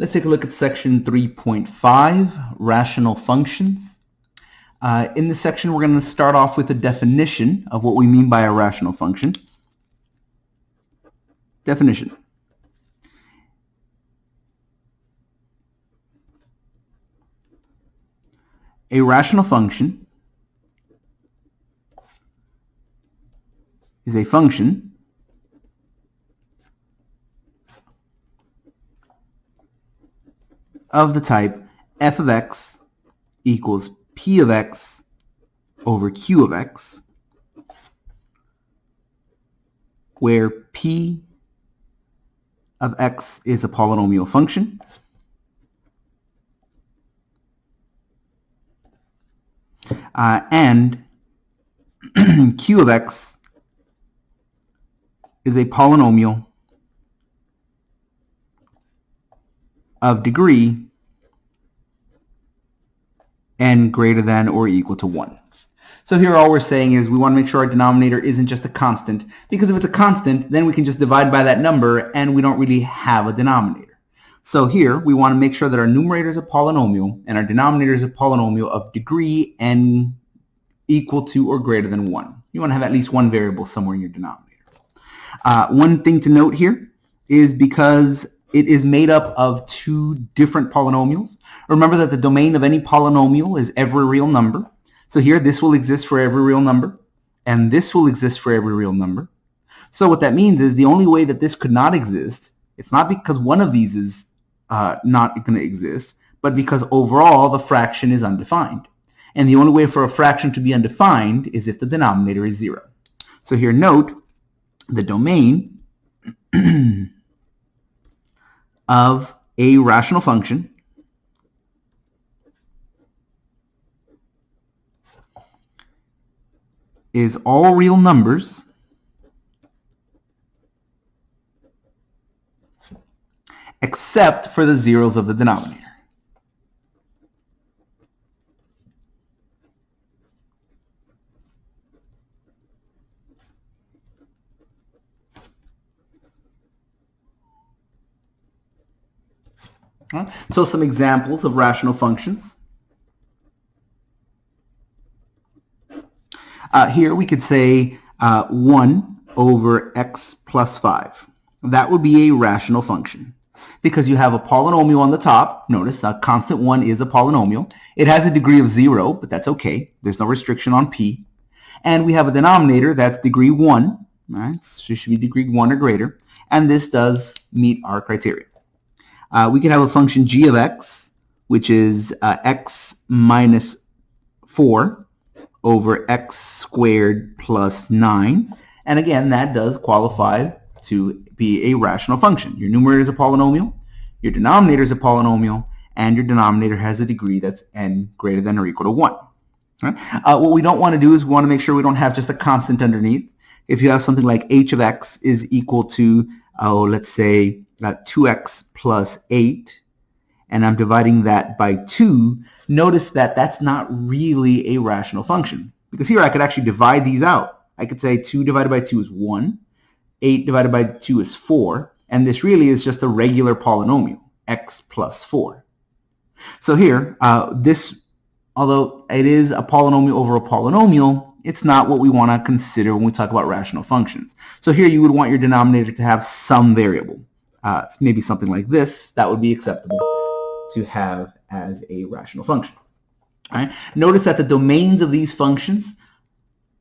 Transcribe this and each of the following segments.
Let's take a look at section 3.5, rational functions. In this section, we're going to start off with a definition of what we mean by a rational function. Definition. A rational function is a function of the type f of x equals p of x over q of x, where p of x is a polynomial function and q of x is a polynomial of degree n greater than or equal to 1. So here all we're saying is we want to make sure our denominator isn't just a constant, because if it's a constant, then we can just divide by that number and we don't really have a denominator. So here we want to make sure that our numerator is a polynomial and our denominator is a polynomial of degree n equal to or greater than 1. You want to have at least one variable somewhere in your denominator. One thing to note here is because it is made up of two different polynomials. Remember that the domain of any polynomial is every real number. So here this will exist for every real number, and this will exist for every real number. So what that means is the only way that this could not exist, it's not because one of these is not going to exist, but because overall the fraction is undefined. And the only way for a fraction to be undefined is if the denominator is 0. So here note the domain of a rational function is all real numbers except for the zeros of the denominator. So some examples of rational functions. Here we could say 1 over x plus 5. That would be a rational function because you have a polynomial on the top. Notice a constant 1 is a polynomial. It has a degree of 0, but that's okay. There's no restriction on p. And we have a denominator that's degree 1. Right? So it should be degree 1 or greater. And this does meet our criteria. We can have a function g of x, which is x minus 4 over x squared plus 9. And again, that does qualify to be a rational function. Your numerator is a polynomial, your denominator is a polynomial, and your denominator has a degree that's n greater than or equal to 1. Right? What we don't want to do is we want to make sure we don't have just a constant underneath. If you have something like h of x is equal to, let's say, 2x plus 8, and I'm dividing that by 2, notice that that's not really a rational function. Because here I could actually divide these out. I could say 2 divided by 2 is 1, 8 divided by 2 is 4, and this really is just a regular polynomial, x plus 4. So here, this, although it is a polynomial over a polynomial, it's not what we want to consider when we talk about rational functions. So here you would want your denominator to have some variable. Maybe something like this, that would be acceptable to have as a rational function. All right? Notice that the domains of these functions,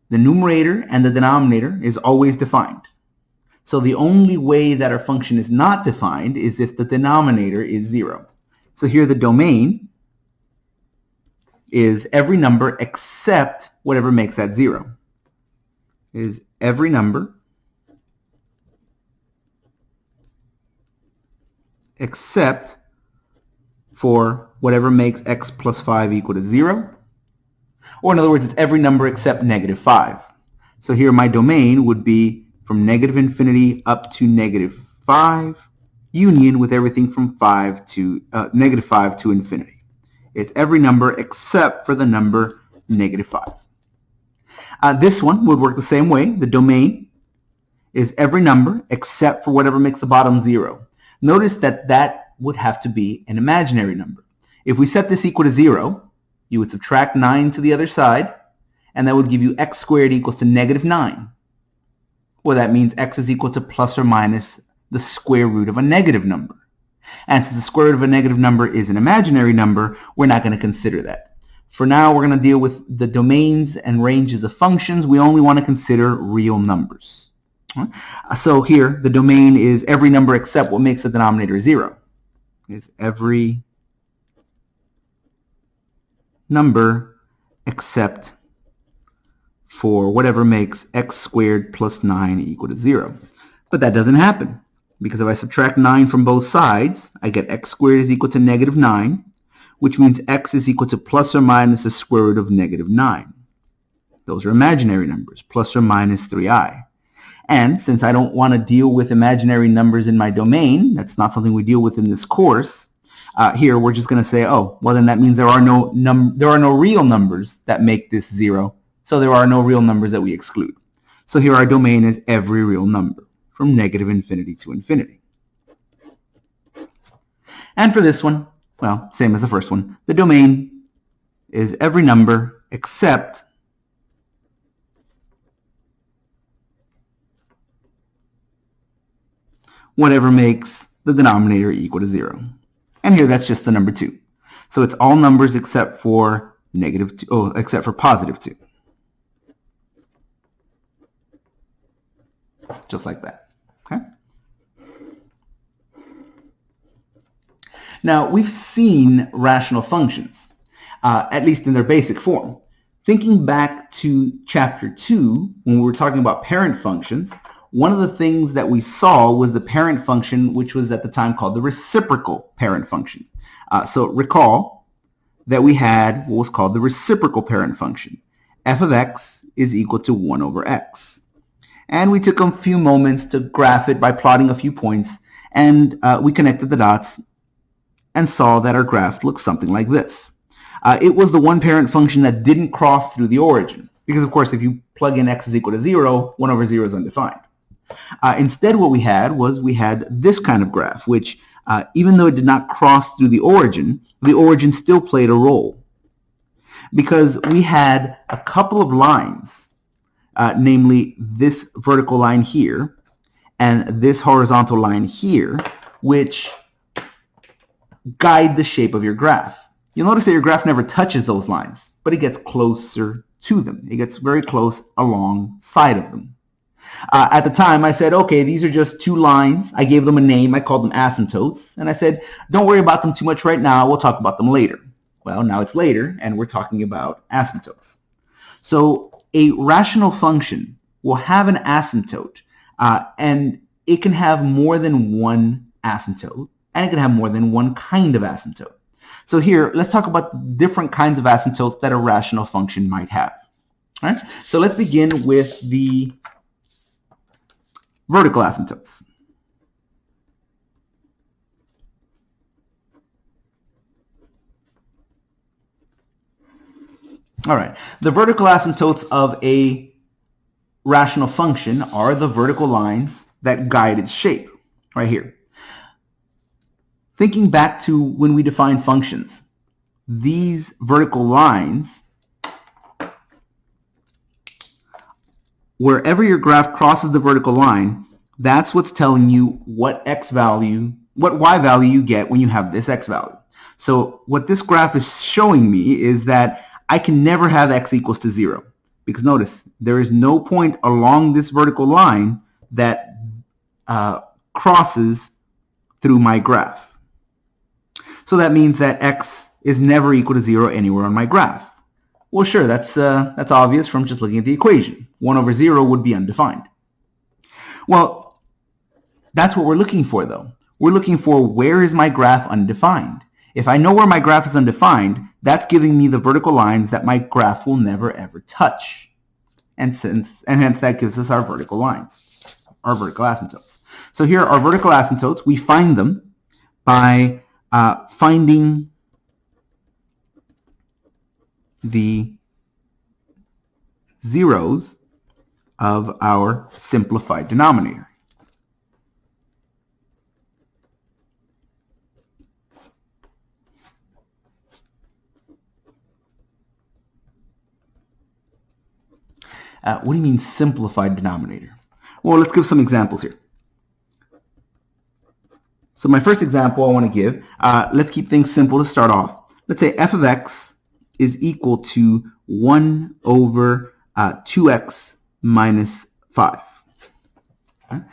the numerator and the denominator, is always defined. So the only way that our function is not defined is if the denominator is 0. So here the domain is every number except whatever makes that 0. Is every number except for whatever makes x plus 5 equal to 0. Or in other words, it's every number except negative 5. So here my domain would be from negative infinity up to negative 5, union with everything from negative 5 to infinity. It's every number except for the number negative 5. This one would work the same way. The domain is every number except for whatever makes the bottom 0. Notice that that would have to be an imaginary number. If we set this equal to 0, you would subtract 9 to the other side, and that would give you x squared equals to negative 9. Well, that means x is equal to plus or minus the square root of a negative number. And since the square root of a negative number is an imaginary number, we're not going to consider that. For now, we're going to deal with the domains and ranges of functions. We only want to consider real numbers. So here, the domain is every number except what makes the denominator 0. Is every number except for whatever makes x squared plus 9 equal to 0. But that doesn't happen, because if I subtract 9 from both sides, I get x squared is equal to negative 9, which means x is equal to plus or minus the square root of negative 9. Those are imaginary numbers, plus or minus 3i. And since I don't want to deal with imaginary numbers in my domain, that's not something we deal with in this course, here we're just going to say, oh, well then that means there are no real numbers that make this 0, so there are no real numbers that we exclude. So here our domain is every real number, from negative infinity to infinity. And for this one, well, same as the first one, the domain is every number except whatever makes the denominator equal to 0. And here that's just the number 2. So it's all numbers except for negative 2, except for positive 2. Just like that. Okay? Now, we've seen rational functions, at least in their basic form. Thinking back to chapter 2, when we were talking about parent functions, one of the things that we saw was the parent function, which was at the time called the reciprocal parent function. So recall that we had what was called the reciprocal parent function. F of x is equal to 1 over x. And we took a few moments to graph it by plotting a few points, and we connected the dots and saw that our graph looked something like this. It was the one parent function that didn't cross through the origin, because of course if you plug in x is equal to 0, 1 over 0 is undefined. Instead what we had this kind of graph, which even though it did not cross through the origin still played a role. Because we had a couple of lines, namely this vertical line here and this horizontal line here, which guide the shape of your graph. You'll notice that your graph never touches those lines, but it gets closer to them. It gets very close alongside of them. At the time, I said, okay, these are just two lines. I gave them a name. I called them asymptotes. And I said, don't worry about them too much right now. We'll talk about them later. Well, now it's later, and we're talking about asymptotes. So a rational function will have an asymptote, and it can have more than one asymptote, and it can have more than one kind of asymptote. So here, let's talk about different kinds of asymptotes that a rational function might have. All right? So let's begin with the vertical asymptotes. All right. The vertical asymptotes of a rational function are the vertical lines that guide its shape, right here. Thinking back to when we define functions, these vertical lines, wherever your graph crosses the vertical line, that's what's telling you what y value you get when you have this x value. So what this graph is showing me is that I can never have x equals to 0. Because notice, there is no point along this vertical line that crosses through my graph. So that means that x is never equal to 0 anywhere on my graph. Well, sure, that's obvious from just looking at the equation. 1 over 0 would be undefined. Well, that's what we're looking for, though. We're looking for where is my graph undefined. If I know where my graph is undefined, that's giving me the vertical lines that my graph will never ever touch. And hence that gives us our vertical lines, our vertical asymptotes. So here are vertical asymptotes. We find them by finding the zeros of our simplified denominator. What do you mean simplified denominator? Well, let's give some examples here. So my first example I want to give, let's keep things simple to start off. Let's say f of x is equal to 1 over 2x minus 5. Okay?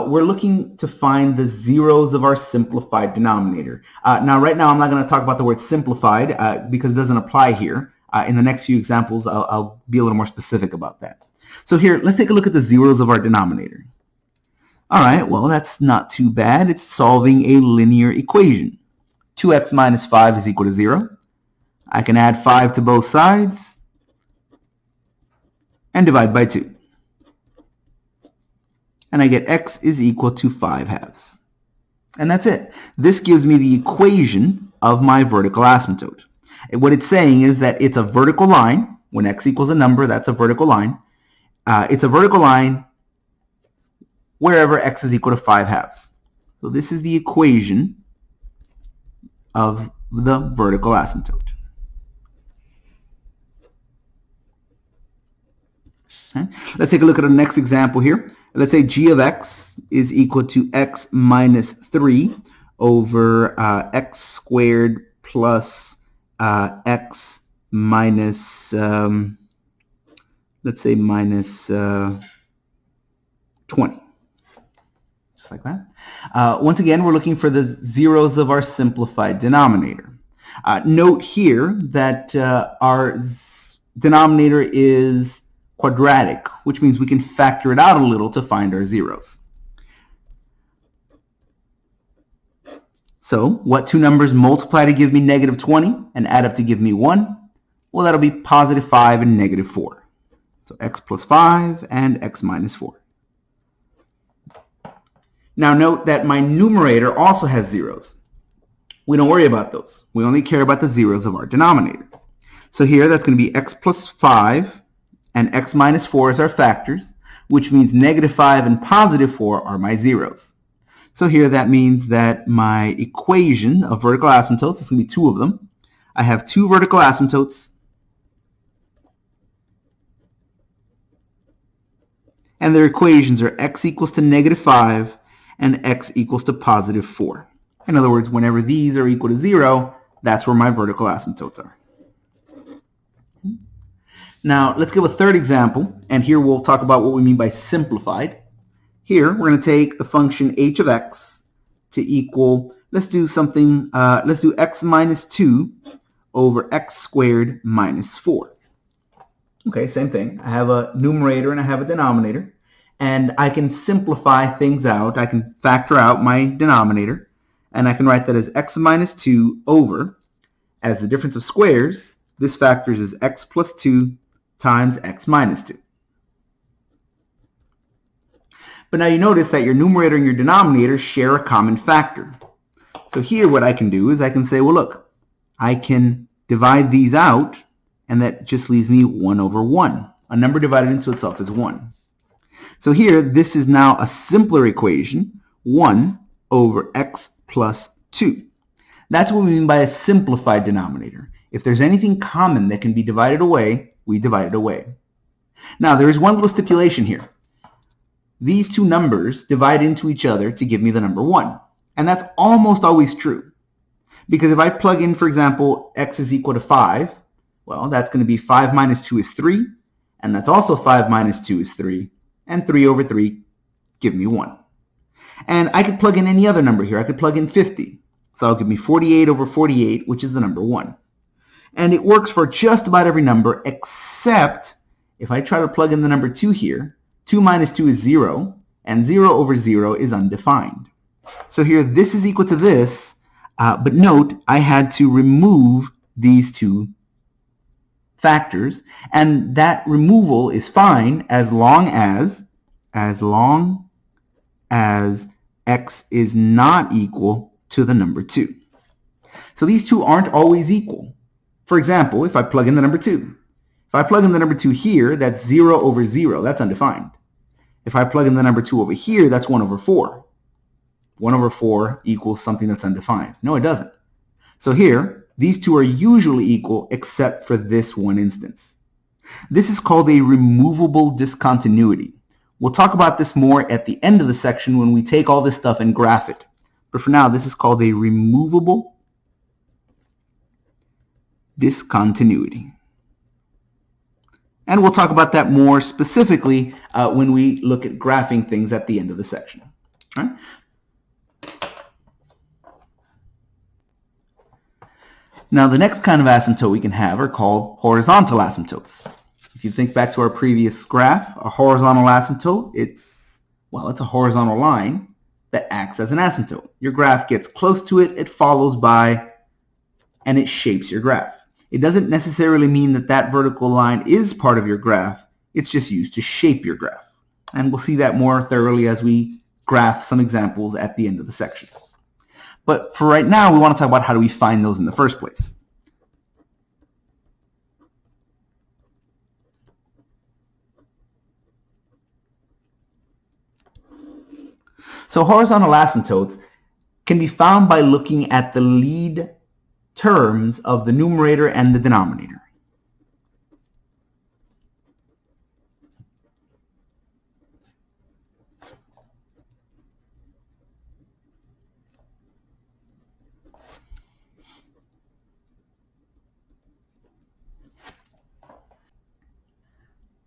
We're looking to find the zeros of our simplified denominator. Now, right now, I'm not going to talk about the word simplified because it doesn't apply here. In the next few examples, I'll be a little more specific about that. So here, let's take a look at the zeros of our denominator. All right, well, that's not too bad. It's solving a linear equation. 2x minus 5 is equal to 0. I can add 5 to both sides and divide by 2. And I get x is equal to 5 halves. And that's it. This gives me the equation of my vertical asymptote. And what it's saying is that it's a vertical line. When x equals a number, that's a vertical line. It's a vertical line wherever x is equal to 5 halves. So this is the equation of the vertical asymptote. Okay. Let's take a look at the next example here. Let's say g of x is equal to x minus 3 over x squared plus x minus, let's say minus 20. Just like that. Once again, we're looking for the zeros of our simplified denominator. Note here that our denominator is quadratic, which means we can factor it out a little to find our zeros. So what two numbers multiply to give me negative 20 and add up to give me 1? Well, that'll be positive 5 and negative 4. So x plus 5 and x minus 4. Now note that my numerator also has zeros. We don't worry about those. We only care about the zeros of our denominator. So here that's going to be x plus 5 and x minus 4 is our factors, which means negative 5 and positive 4 are my zeros. So here that means that my equation of vertical asymptotes, is going to be 2 of them. I have 2 vertical asymptotes, and their equations are x equals to negative 5 and x equals to positive 4. In other words, whenever these are equal to 0, that's where my vertical asymptotes are. Now, let's give a third example, and here we'll talk about what we mean by simplified. Here, we're going to take the function h of x to equal, let's do something, let's do x minus 2 over x squared minus 4. Okay, same thing. I have a numerator and I have a denominator, and I can simplify things out. I can factor out my denominator, and I can write that as x minus 2 over, as the difference of squares, this factors is x plus 2 times x minus 2. But now you notice that your numerator and your denominator share a common factor. So here what I can do is I can say, well, look, I can divide these out, and that just leaves me 1 over 1. A number divided into itself is 1. So here, this is now a simpler equation, 1 over x plus 2. That's what we mean by a simplified denominator. If there's anything common that can be divided away, we divide it away. Now, there is one little stipulation here. These two numbers divide into each other to give me the number 1. And that's almost always true. Because if I plug in, for example, x is equal to 5, well, that's going to be 5 minus 2 is 3. And that's also 5 minus 2 is 3. And 3 over 3 give me 1. And I could plug in any other number here. I could plug in 50. So it'll give me 48 over 48, which is the number 1. And it works for just about every number, except if I try to plug in the number 2 here, 2 minus 2 is 0, and 0 over 0 is undefined. So here, this is equal to this, but note, I had to remove these two factors, and that removal is fine as long as x is not equal to the number 2. So these two aren't always equal. For example, if I plug in the number 2. If I plug in the number 2 here, that's 0 over 0. That's undefined. If I plug in the number 2 over here, that's 1 over 4. 1 over 4 equals something that's undefined. No, it doesn't. So here, these two are usually equal except for this one instance. This is called a removable discontinuity. We'll talk about this more at the end of the section when we take all this stuff and graph it. But for now, this is called a removable discontinuity. And we'll talk about that more specifically when we look at graphing things at the end of the section. All right? Now, the next kind of asymptote we can have are called horizontal asymptotes. If you think back to our previous graph, a horizontal asymptote, it's a horizontal line that acts as an asymptote. Your graph gets close to it, it follows by, and it shapes your graph. It doesn't necessarily mean that that vertical line is part of your graph. It's just used to shape your graph. And we'll see that more thoroughly as we graph some examples at the end of the section. But for right now, we want to talk about how do we find those in the first place. So horizontal asymptotes can be found by looking at the lead terms of the numerator and the denominator.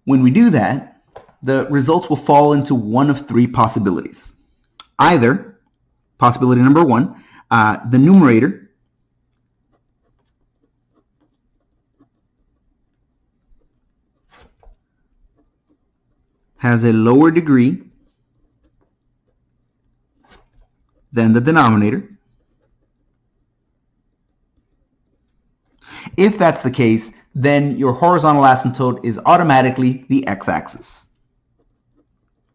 When we do that, the results will fall into one of three possibilities. Either, possibility number one, the numerator has a lower degree than the denominator. If that's the case, then your horizontal asymptote is automatically the x-axis.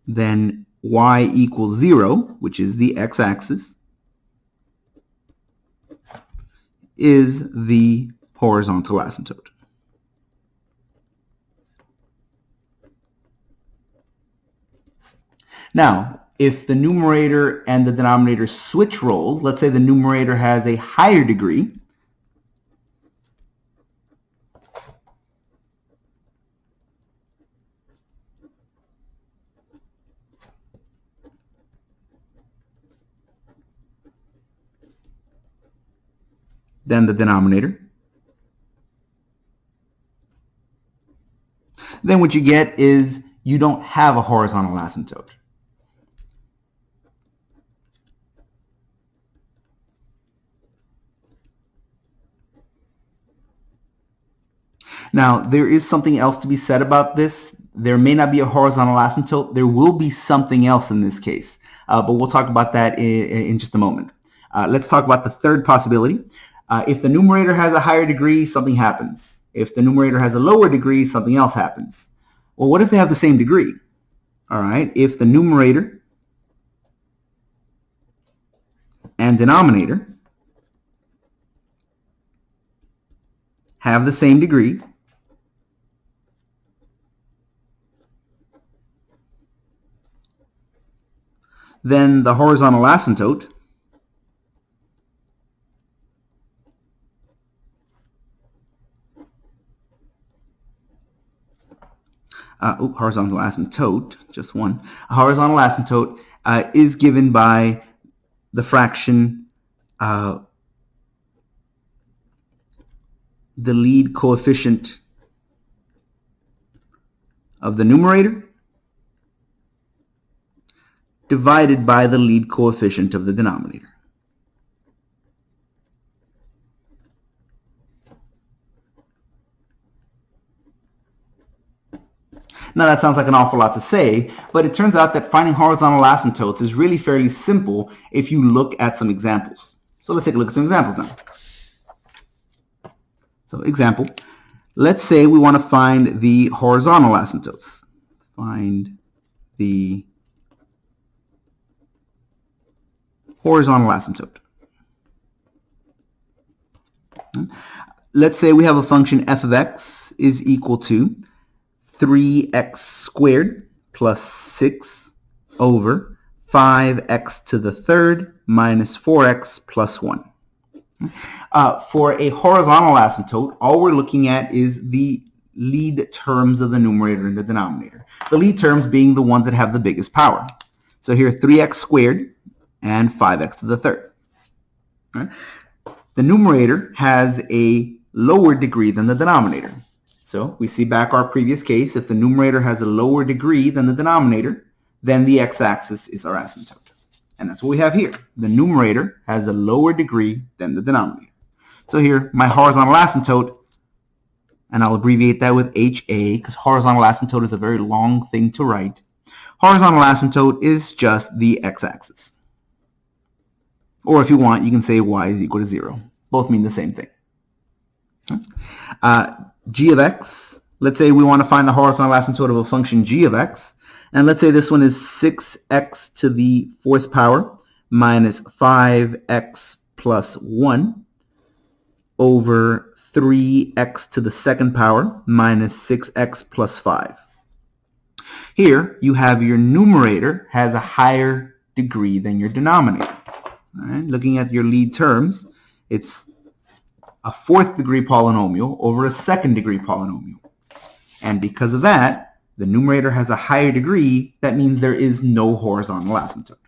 Then y equals 0, which is the x-axis, is the horizontal asymptote. Now, if the numerator and the denominator switch roles, let's say the numerator has a higher degree, than the denominator, then what you get is you don't have a horizontal asymptote. Now, there is something else to be said about this. There may not be a horizontal asymptote. There will be something else in this case, but we'll talk about that in just a moment. Let's talk about the third possibility. If the numerator has a higher degree, something happens. If the numerator has a lower degree, something else happens. Well, what if they have the same degree? All right, if the numerator and denominator have the same degree, then the horizontal asymptote horizontal asymptote, just one. A horizontal asymptote is given by the fraction the lead coefficient of the numerator divided by the lead coefficient of the denominator. Now that sounds like an awful lot to say, but it turns out that finding horizontal asymptotes is really fairly simple if you look at some examples. So let's take a look at some examples now. So example, let's say we want to find the horizontal asymptotes. Find the horizontal asymptote. Let's say we have a function f of x is equal to 3x squared plus 6 over 5x to the third minus 4x plus 1. For a horizontal asymptote, all we're looking at is the lead terms of the numerator and the denominator. The lead terms being the ones that have the biggest power. So here 3x squared and 5x to the third. Right? The numerator has a lower degree than the denominator. So we see back our previous case, if the numerator has a lower degree than the denominator, then the x-axis is our asymptote. And that's what we have here. The numerator has a lower degree than the denominator. So here, my horizontal asymptote, and I'll abbreviate that with HA, because horizontal asymptote is a very long thing to write. Horizontal asymptote is just the x-axis. Or if you want, you can say y is equal to 0. Both mean the same thing. G of x, let's say we want to find the horizontal asymptote of a function g of x. And let's say this one is 6x to the fourth power minus 5x plus 1 over 3x to the second power minus 6x plus 5. Here you have your numerator has a higher degree than your denominator. All right? Looking at your lead terms, it's a fourth degree polynomial over a second degree polynomial. And because of that, the numerator has a higher degree. That means there is no horizontal asymptote.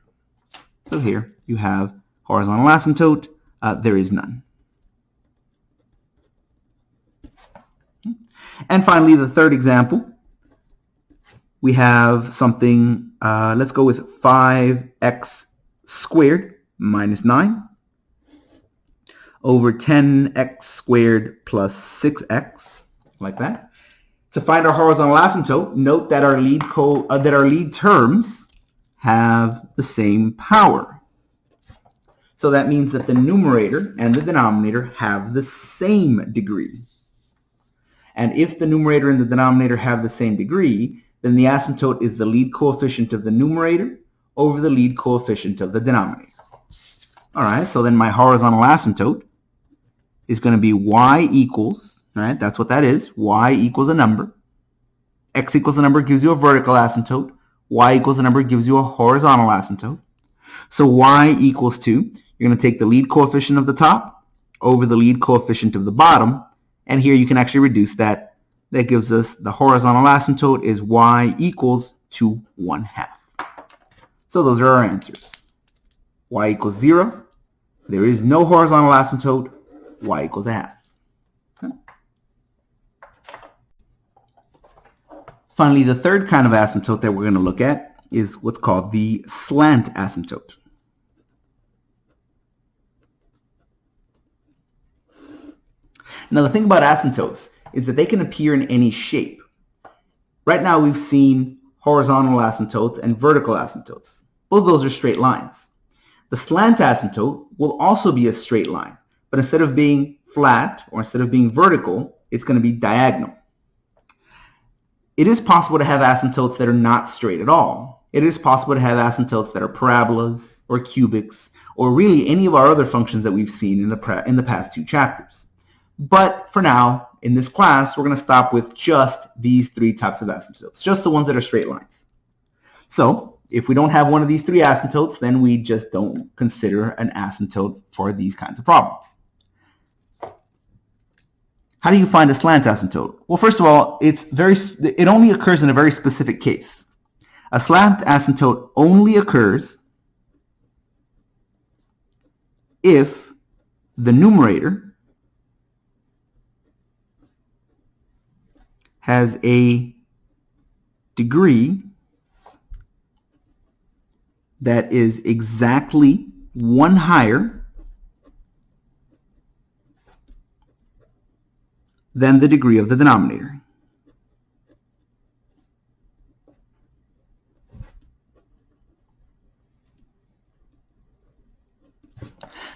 So here you have horizontal asymptote. There is none. And finally, the third example, we have something, let's go with 5x squared minus 9 over 10x squared plus 6x, like that. To find our horizontal asymptote, note that our lead terms have the same power. So that means that the numerator and the denominator have the same degree. And if the numerator and the denominator have the same degree, then the asymptote is the lead coefficient of the numerator over the lead coefficient of the denominator. All right, so then my horizontal asymptote is going to be y equals, right? That's what that is. Y equals a number. X equals a number gives you a vertical asymptote. Y equals a number gives you a horizontal asymptote. So y equals 2. You're going to take the lead coefficient of the top over the lead coefficient of the bottom. And here you can actually reduce that. That gives us the horizontal asymptote is y equals to 1/2. So those are our answers. Y equals 0. There is no horizontal asymptote. Y equals 1/2. Okay. Finally, the third kind of asymptote that we're going to look at is what's called the slant asymptote. Now, the thing about asymptotes is that they can appear in any shape. Right now, we've seen horizontal asymptotes and vertical asymptotes. Both of those are straight lines. The slant asymptote will also be a straight line, but instead of being flat or instead of being vertical, it's going to be diagonal. It is possible to have asymptotes that are not straight at all. It is possible to have asymptotes that are parabolas or cubics or really any of our other functions that we've seen in the past two chapters. But for now, in this class, we're going to stop with just these three types of asymptotes, just the ones that are straight lines. So if we don't have one of these three asymptotes, then we just don't consider an asymptote for these kinds of problems. How do you find a slant asymptote? Well, first of all, it only occurs in a very specific case. A slant asymptote only occurs if the numerator has a degree that is exactly one higher than the degree of the denominator.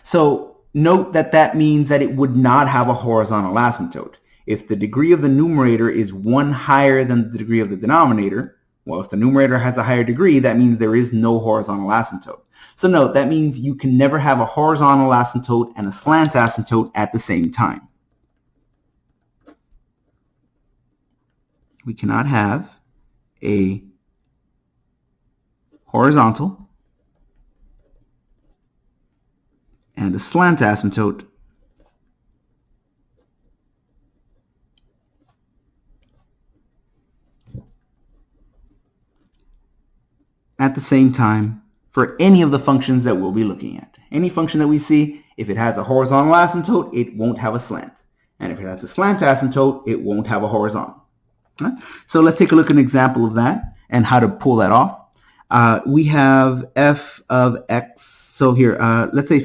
So note that that means that it would not have a horizontal asymptote. If the degree of the numerator is one higher than the degree of the denominator, well, if the numerator has a higher degree, that means there is no horizontal asymptote. So note, that means you can never have a horizontal asymptote and a slant asymptote at the same time. We cannot have a horizontal and a slant asymptote at the same time for any of the functions that we'll be looking at. Any function that we see, if it has a horizontal asymptote, it won't have a slant. And if it has a slant asymptote, it won't have a horizontal. Right? So let's take a look at an example of that and how to pull that off. We have f of x. So here, let's say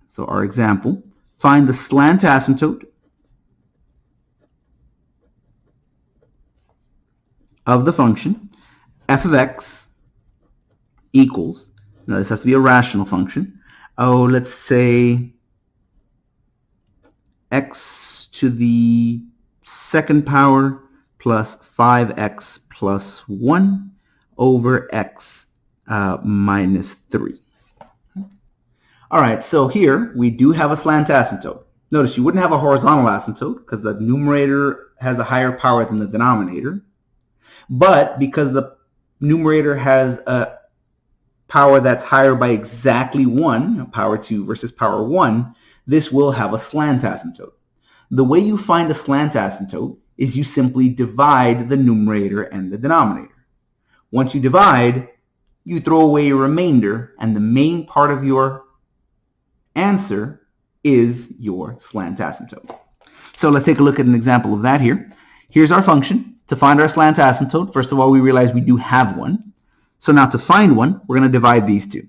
so our example, find the slant asymptote of the function f of x equals, now this has to be a rational function, let's say x to the second power plus 5x plus 1 over x minus 3. All right, so here we do have a slant asymptote. Notice you wouldn't have a horizontal asymptote because the numerator has a higher power than the denominator. But because the numerator has a power that's higher by exactly 1, power 2 versus power 1, this will have a slant asymptote. The way you find a slant asymptote is you simply divide the numerator and the denominator. Once you divide, you throw away your remainder, and the main part of your answer is your slant asymptote. So let's take a look at an example of that here. Here's our function. To find our slant asymptote, first of all, we realize we do have one. So now to find one, we're going to divide these two.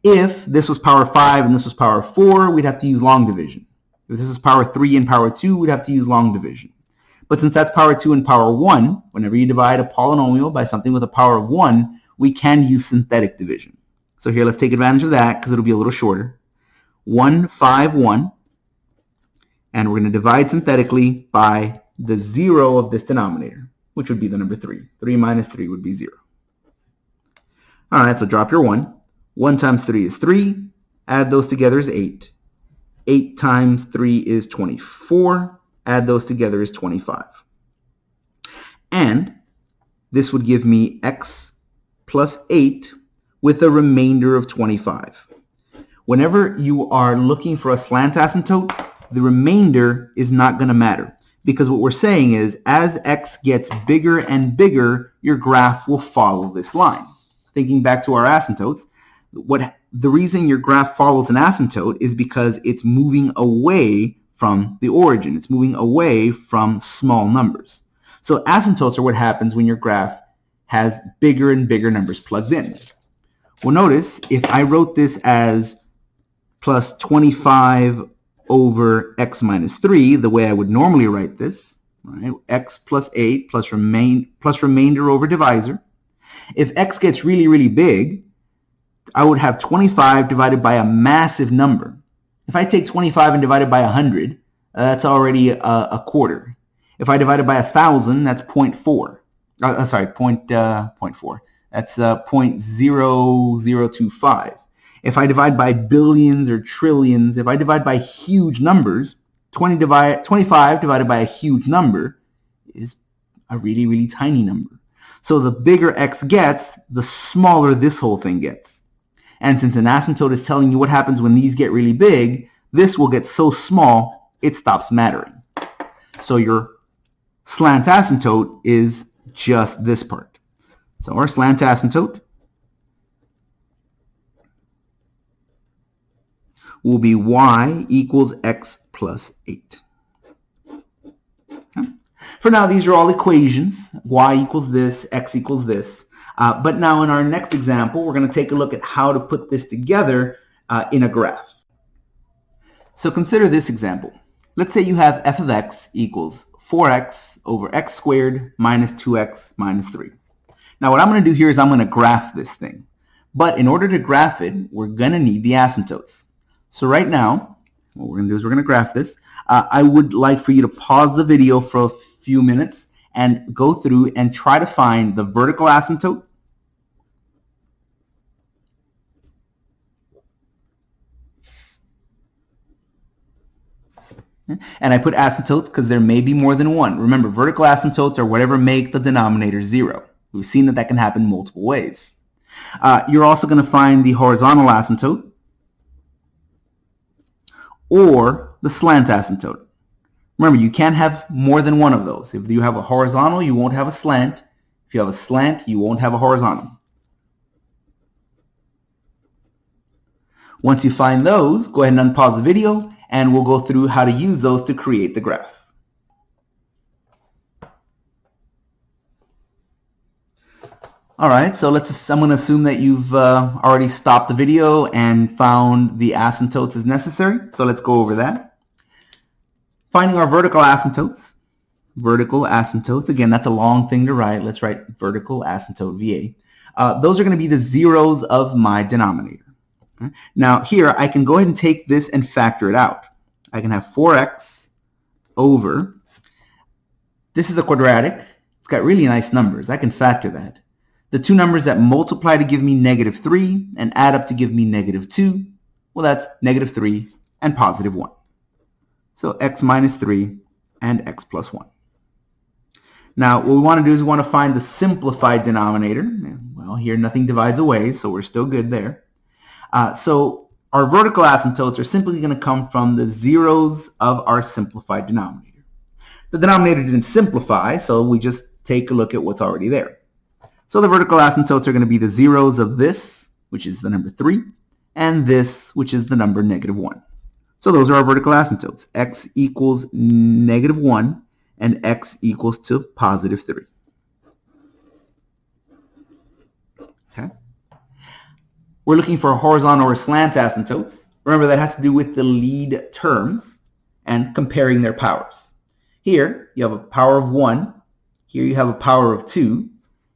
If this was power 5 and this was power 4, we'd have to use long division. If this is power 3 and power 2, we'd have to use long division. But since that's power 2 and power 1, whenever you divide a polynomial by something with a power of 1, we can use synthetic division. So here, let's take advantage of that because it'll be a little shorter. 1, 5, 1. And we're going to divide synthetically by the 0 of this denominator, which would be the number 3. 3 minus 3 would be 0. All right, so drop your 1. 1 times 3 is 3. Add those together is 8. 8 times 3 is 24. Add those together is 25. And this would give me x plus 8 with a remainder of 25. Whenever you are looking for a slant asymptote, the remainder is not going to matter. Because what we're saying is, as x gets bigger and bigger, your graph will follow this line. Thinking back to our asymptotes, the reason your graph follows an asymptote is because it's moving away from the origin. It's moving away from small numbers. So asymptotes are what happens when your graph has bigger and bigger numbers plugged in. Well, notice if I wrote this as plus 25 over x minus 3, the way I would normally write this, right? X plus 8 plus remainder over divisor. If x gets really, really big, I would have 25 divided by a massive number. If I take 25 and divide it by 100, that's already a quarter. If I divide it by 1,000, that's 0.4. Sorry, 0.4. That's 0.0025. If I divide by billions or trillions, if I divide by huge numbers, 25 divided by a huge number is a really, really tiny number. So the bigger x gets, the smaller this whole thing gets. And since an asymptote is telling you what happens when these get really big, this will get so small, it stops mattering. So your slant asymptote is just this part. So our slant asymptote will be y equals x plus 8. Okay. For now, these are all equations. Y equals this, x equals this. But now in our next example, we're going to take a look at how to put this together in a graph. So consider this example. Let's say you have f of x equals 4x over x squared minus 2x minus 3. Now what I'm going to do here is I'm going to graph this thing. But in order to graph it, we're going to need the asymptotes. So right now, what we're going to do is we're going to graph this. I would like for you to pause the video for a few minutes and go through and try to find the vertical asymptote, and I put asymptotes because there may be more than one. Remember, vertical asymptotes are whatever make the denominator 0. We've seen that can happen multiple ways. You're also going to find the horizontal asymptote or the slant asymptote. Remember, you can't have more than one of those. If you have a horizontal, you won't have a slant. If you have a slant, you won't have a horizontal. Once you find those, go ahead and unpause the video, and we'll go through how to use those to create the graph. All right, so I'm going to assume that you've already stopped the video and found the asymptotes as necessary. So let's go over that. Finding our vertical asymptotes. Vertical asymptotes. Again, that's a long thing to write. Let's write vertical asymptote, VA. Those are going to be the zeros of my denominator. Okay? Now here, I can go ahead and take this and factor it out. I can have 4x over, this is a quadratic. It's got really nice numbers. I can factor that. The two numbers that multiply to give me -3 and add up to give me -2, well, that's -3 and +1. So x minus 3 and x plus 1. Now, what we want to do is we want to find the simplified denominator. Well, here nothing divides away, so we're still good there. So our vertical asymptotes are simply going to come from the zeros of our simplified denominator. The denominator didn't simplify, so we just take a look at what's already there. So the vertical asymptotes are going to be the zeros of this, which is the number 3, and this, which is the number -1. So those are our vertical asymptotes. X equals -1 and x equals to +3. Okay. We're looking for horizontal or slant asymptotes. Remember, that has to do with the lead terms and comparing their powers. Here, you have a power of 1. Here you have a power of 2.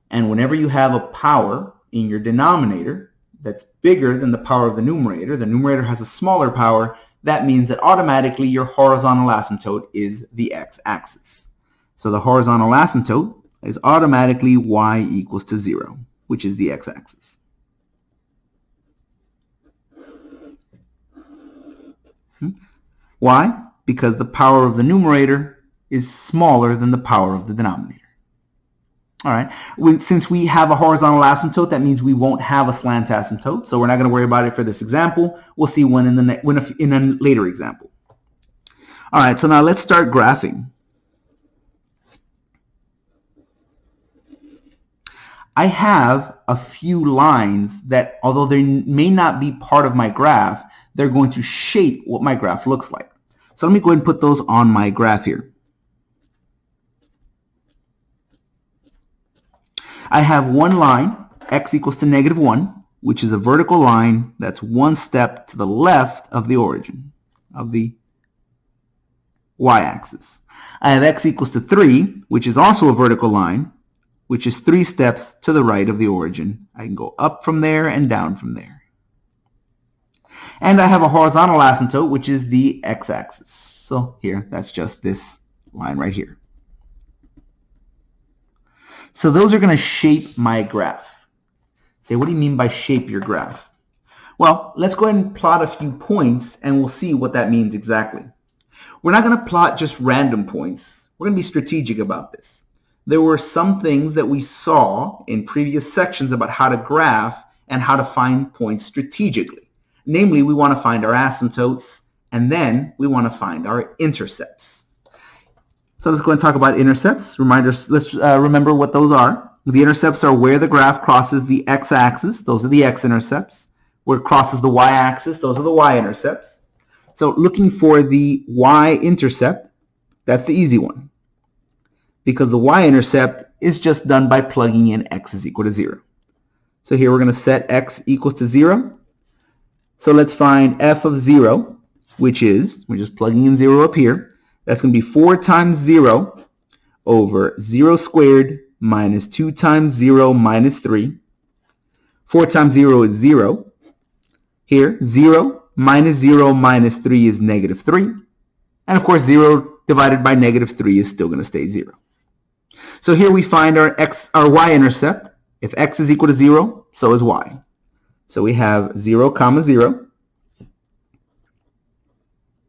And whenever you have a power in your denominator that's bigger than the power of the numerator has a smaller power, that means that automatically your horizontal asymptote is the x-axis. So the horizontal asymptote is automatically y equals to 0, which is the x-axis. Why? Because the power of the numerator is smaller than the power of the denominator. All right. Since we have a horizontal asymptote, that means we won't have a slant asymptote. So we're not going to worry about it for this example. We'll see one in a later example. All right. So now let's start graphing. I have a few lines that, although they may not be part of my graph, they're going to shape what my graph looks like. So let me go ahead and put those on my graph here. I have one line, x equals to -1, which is a vertical line that's one step to the left of the origin, of the y-axis. I have x equals to 3, which is also a vertical line, which is 3 steps to the right of the origin. I can go up from there and down from there. And I have a horizontal asymptote, which is the x-axis. So here, that's just this line right here. So those are going to shape my graph. Say, what do you mean by shape your graph? Well, let's go ahead and plot a few points, and we'll see what that means exactly. We're not going to plot just random points. We're going to be strategic about this. There were some things that we saw in previous sections about how to graph and how to find points strategically. Namely, we want to find our asymptotes, and then we want to find our intercepts. So let's go and talk about intercepts. Let's remember what those are. The intercepts are where the graph crosses the x-axis. Those are the x-intercepts. Where it crosses the y-axis. Those are the y-intercepts. So looking for the y-intercept, that's the easy one. Because the y-intercept is just done by plugging in x is equal to 0. So here we're going to set x equals to 0. So let's find f of 0, which is, we're just plugging in 0 up here. That's going to be 4 times 0 over 0 squared minus 2 times 0 minus 3. 4 times 0 is 0. Here, 0 minus 0 minus 3 is -3. And of course, 0 divided by -3 is still going to stay 0. So here we find our y-intercept. If x is equal to 0, so is y. So we have 0, comma 0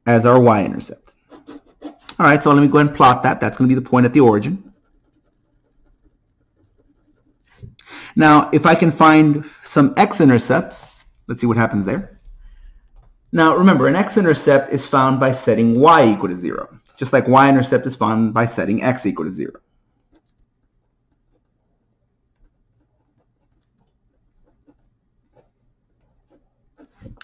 as our y-intercept. All right, so let me go ahead and plot that. That's going to be the point at the origin. Now, if I can find some x-intercepts, let's see what happens there. Now, remember, an x-intercept is found by setting y equal to 0, just like y-intercept is found by setting x equal to 0.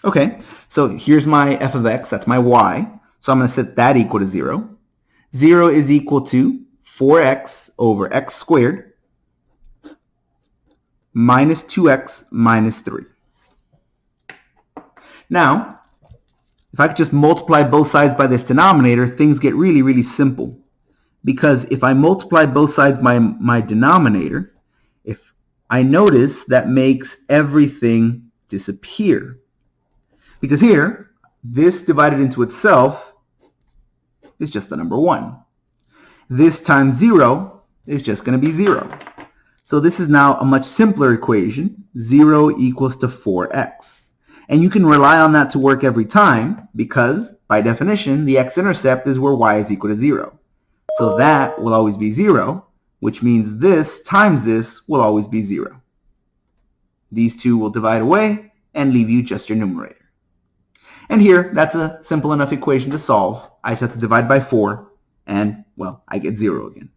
Okay, so here's my f of x, that's my y. So I'm going to set that equal to 0. 0 is equal to 4x over x squared minus 2x minus 3. Now, if I could just multiply both sides by this denominator, things get really, really simple. Because if I multiply both sides by my denominator, if I notice that makes everything disappear. Because here, this divided into itself is just the number 1. This times 0 is just going to be 0. So this is now a much simpler equation. 0 equals to 4x. And you can rely on that to work every time because, by definition, the x-intercept is where y is equal to 0. So that will always be 0, which means this times this will always be 0. These two will divide away and leave you just your numerator. And here, that's a simple enough equation to solve. I just have to divide by 4, and, well, I get 0 again.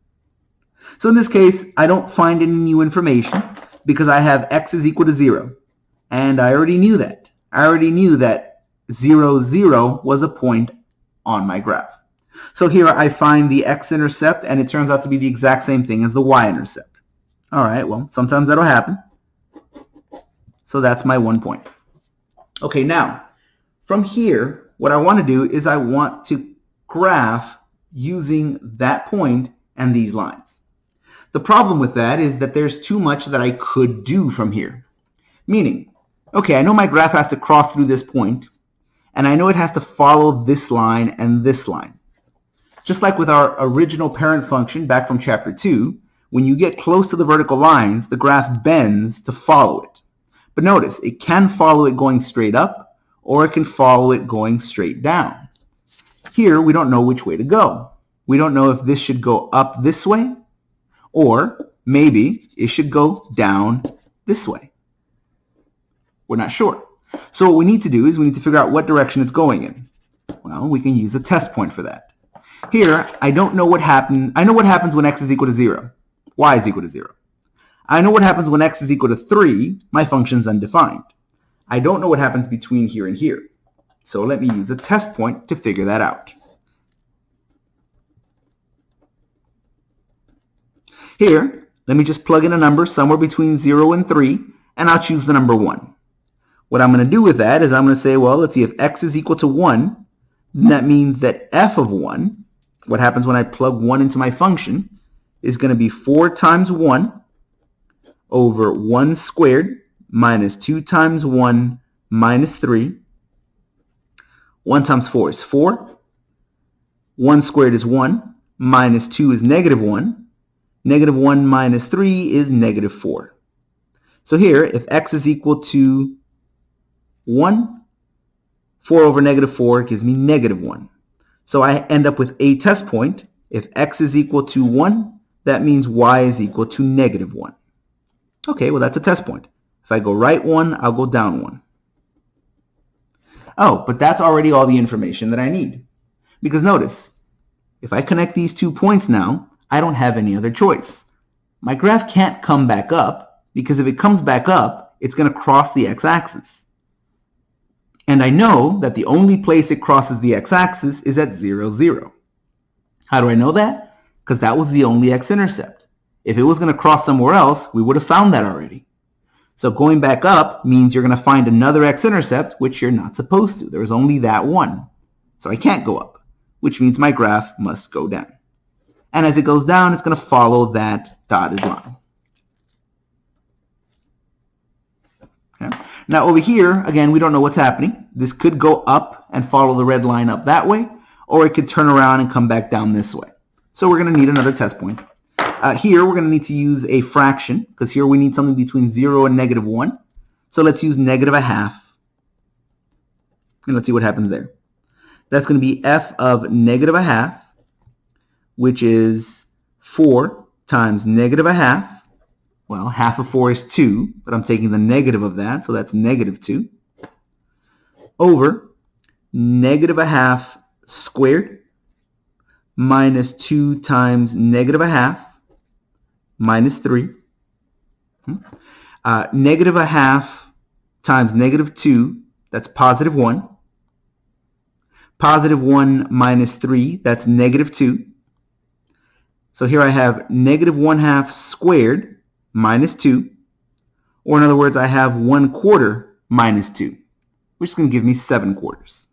So in this case, I don't find any new information because I have x is equal to 0. And I already knew that. I already knew that 0, 0 was a point on my graph. So here I find the x-intercept, and it turns out to be the exact same thing as the y-intercept. All right, well, sometimes that'll happen. So that's my 1 point. Okay, now, from here, what I want to do is I want to graph using that point and these lines. The problem with that is that there's too much that I could do from here. Meaning, okay, I know my graph has to cross through this point, and I know it has to follow this line and this line. Just like with our original parent function back from chapter 2, when you get close to the vertical lines, the graph bends to follow it. But notice, it can follow it going straight up, or it can follow it going straight down. Here, we don't know which way to go. We don't know if this should go up this way, or maybe it should go down this way. We're not sure. So what we need to do is we need to figure out what direction it's going in. Well, we can use a test point for that. Here, I don't know what happened. I know what happens when x is equal to 0, y is equal to 0. I know what happens when x is equal to 3, my function's undefined. I don't know what happens between here and here. So let me use a test point to figure that out. Here, let me just plug in a number somewhere between 0 and 3, and I'll choose the number 1. What I'm going to do with that is I'm going to say, well, let's see, if x is equal to 1, then that means that f of 1, what happens when I plug 1 into my function, is going to be 4 times 1 over 1 squared minus 2 times 1 minus 3. 1 times 4 is 4. 1 squared is 1. Minus 2 is negative 1. Negative 1 minus 3 is negative 4. So here, if x is equal to 1, 4 over negative 4 gives me negative 1. So I end up with a test point. If x is equal to 1, that means y is equal to negative 1. Okay, well, that's a test point. If I go right 1, I'll go down 1. Oh, but that's already all the information that I need. Because notice, if I connect these 2 points now, I don't have any other choice. My graph can't come back up, because if it comes back up, it's going to cross the x-axis. And I know that the only place it crosses the x-axis is at 0, 0. How do I know that? Because that was the only x-intercept. If it was going to cross somewhere else, we would have found that already. So going back up means you're going to find another x-intercept, which you're not supposed to. There's only that one. So I can't go up, which means my graph must go down. And as it goes down, it's going to follow that dotted line. Okay. Now over here, again, we don't know what's happening. This could go up and follow the red line up that way, or it could turn around and come back down this way. So we're going to need another test point. Here, we're going to need to use a fraction, because here we need something between 0 and negative 1. So let's use negative a half. And let's see what happens there. That's going to be f of negative a half, which is 4 times negative a half. Well, half of 4 is 2, but I'm taking the negative of that, so that's negative 2. Over negative a half squared minus 2 times negative a half minus 3. Negative a half times negative 2, that's positive 1. Positive 1 minus 3, that's negative 2. So here I have negative 1/2 squared minus 2. Or in other words, I have 1/4 minus 2, which is going to give me 7/4.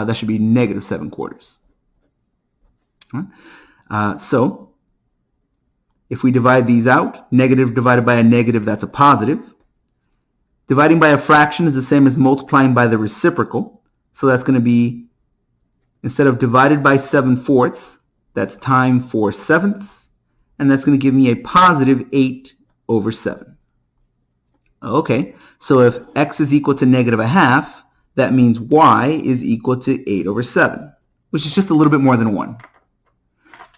That should be negative 7/4. So if we divide these out, negative divided by a negative, that's a positive. Dividing by a fraction is the same as multiplying by the reciprocal. So that's going to be, instead of divided by 7/4, that's time 4/7. And that's going to give me a positive 8/7. Okay, so if x is equal to negative 1/2, that means y is equal to 8/7, which is just a little bit more than 1.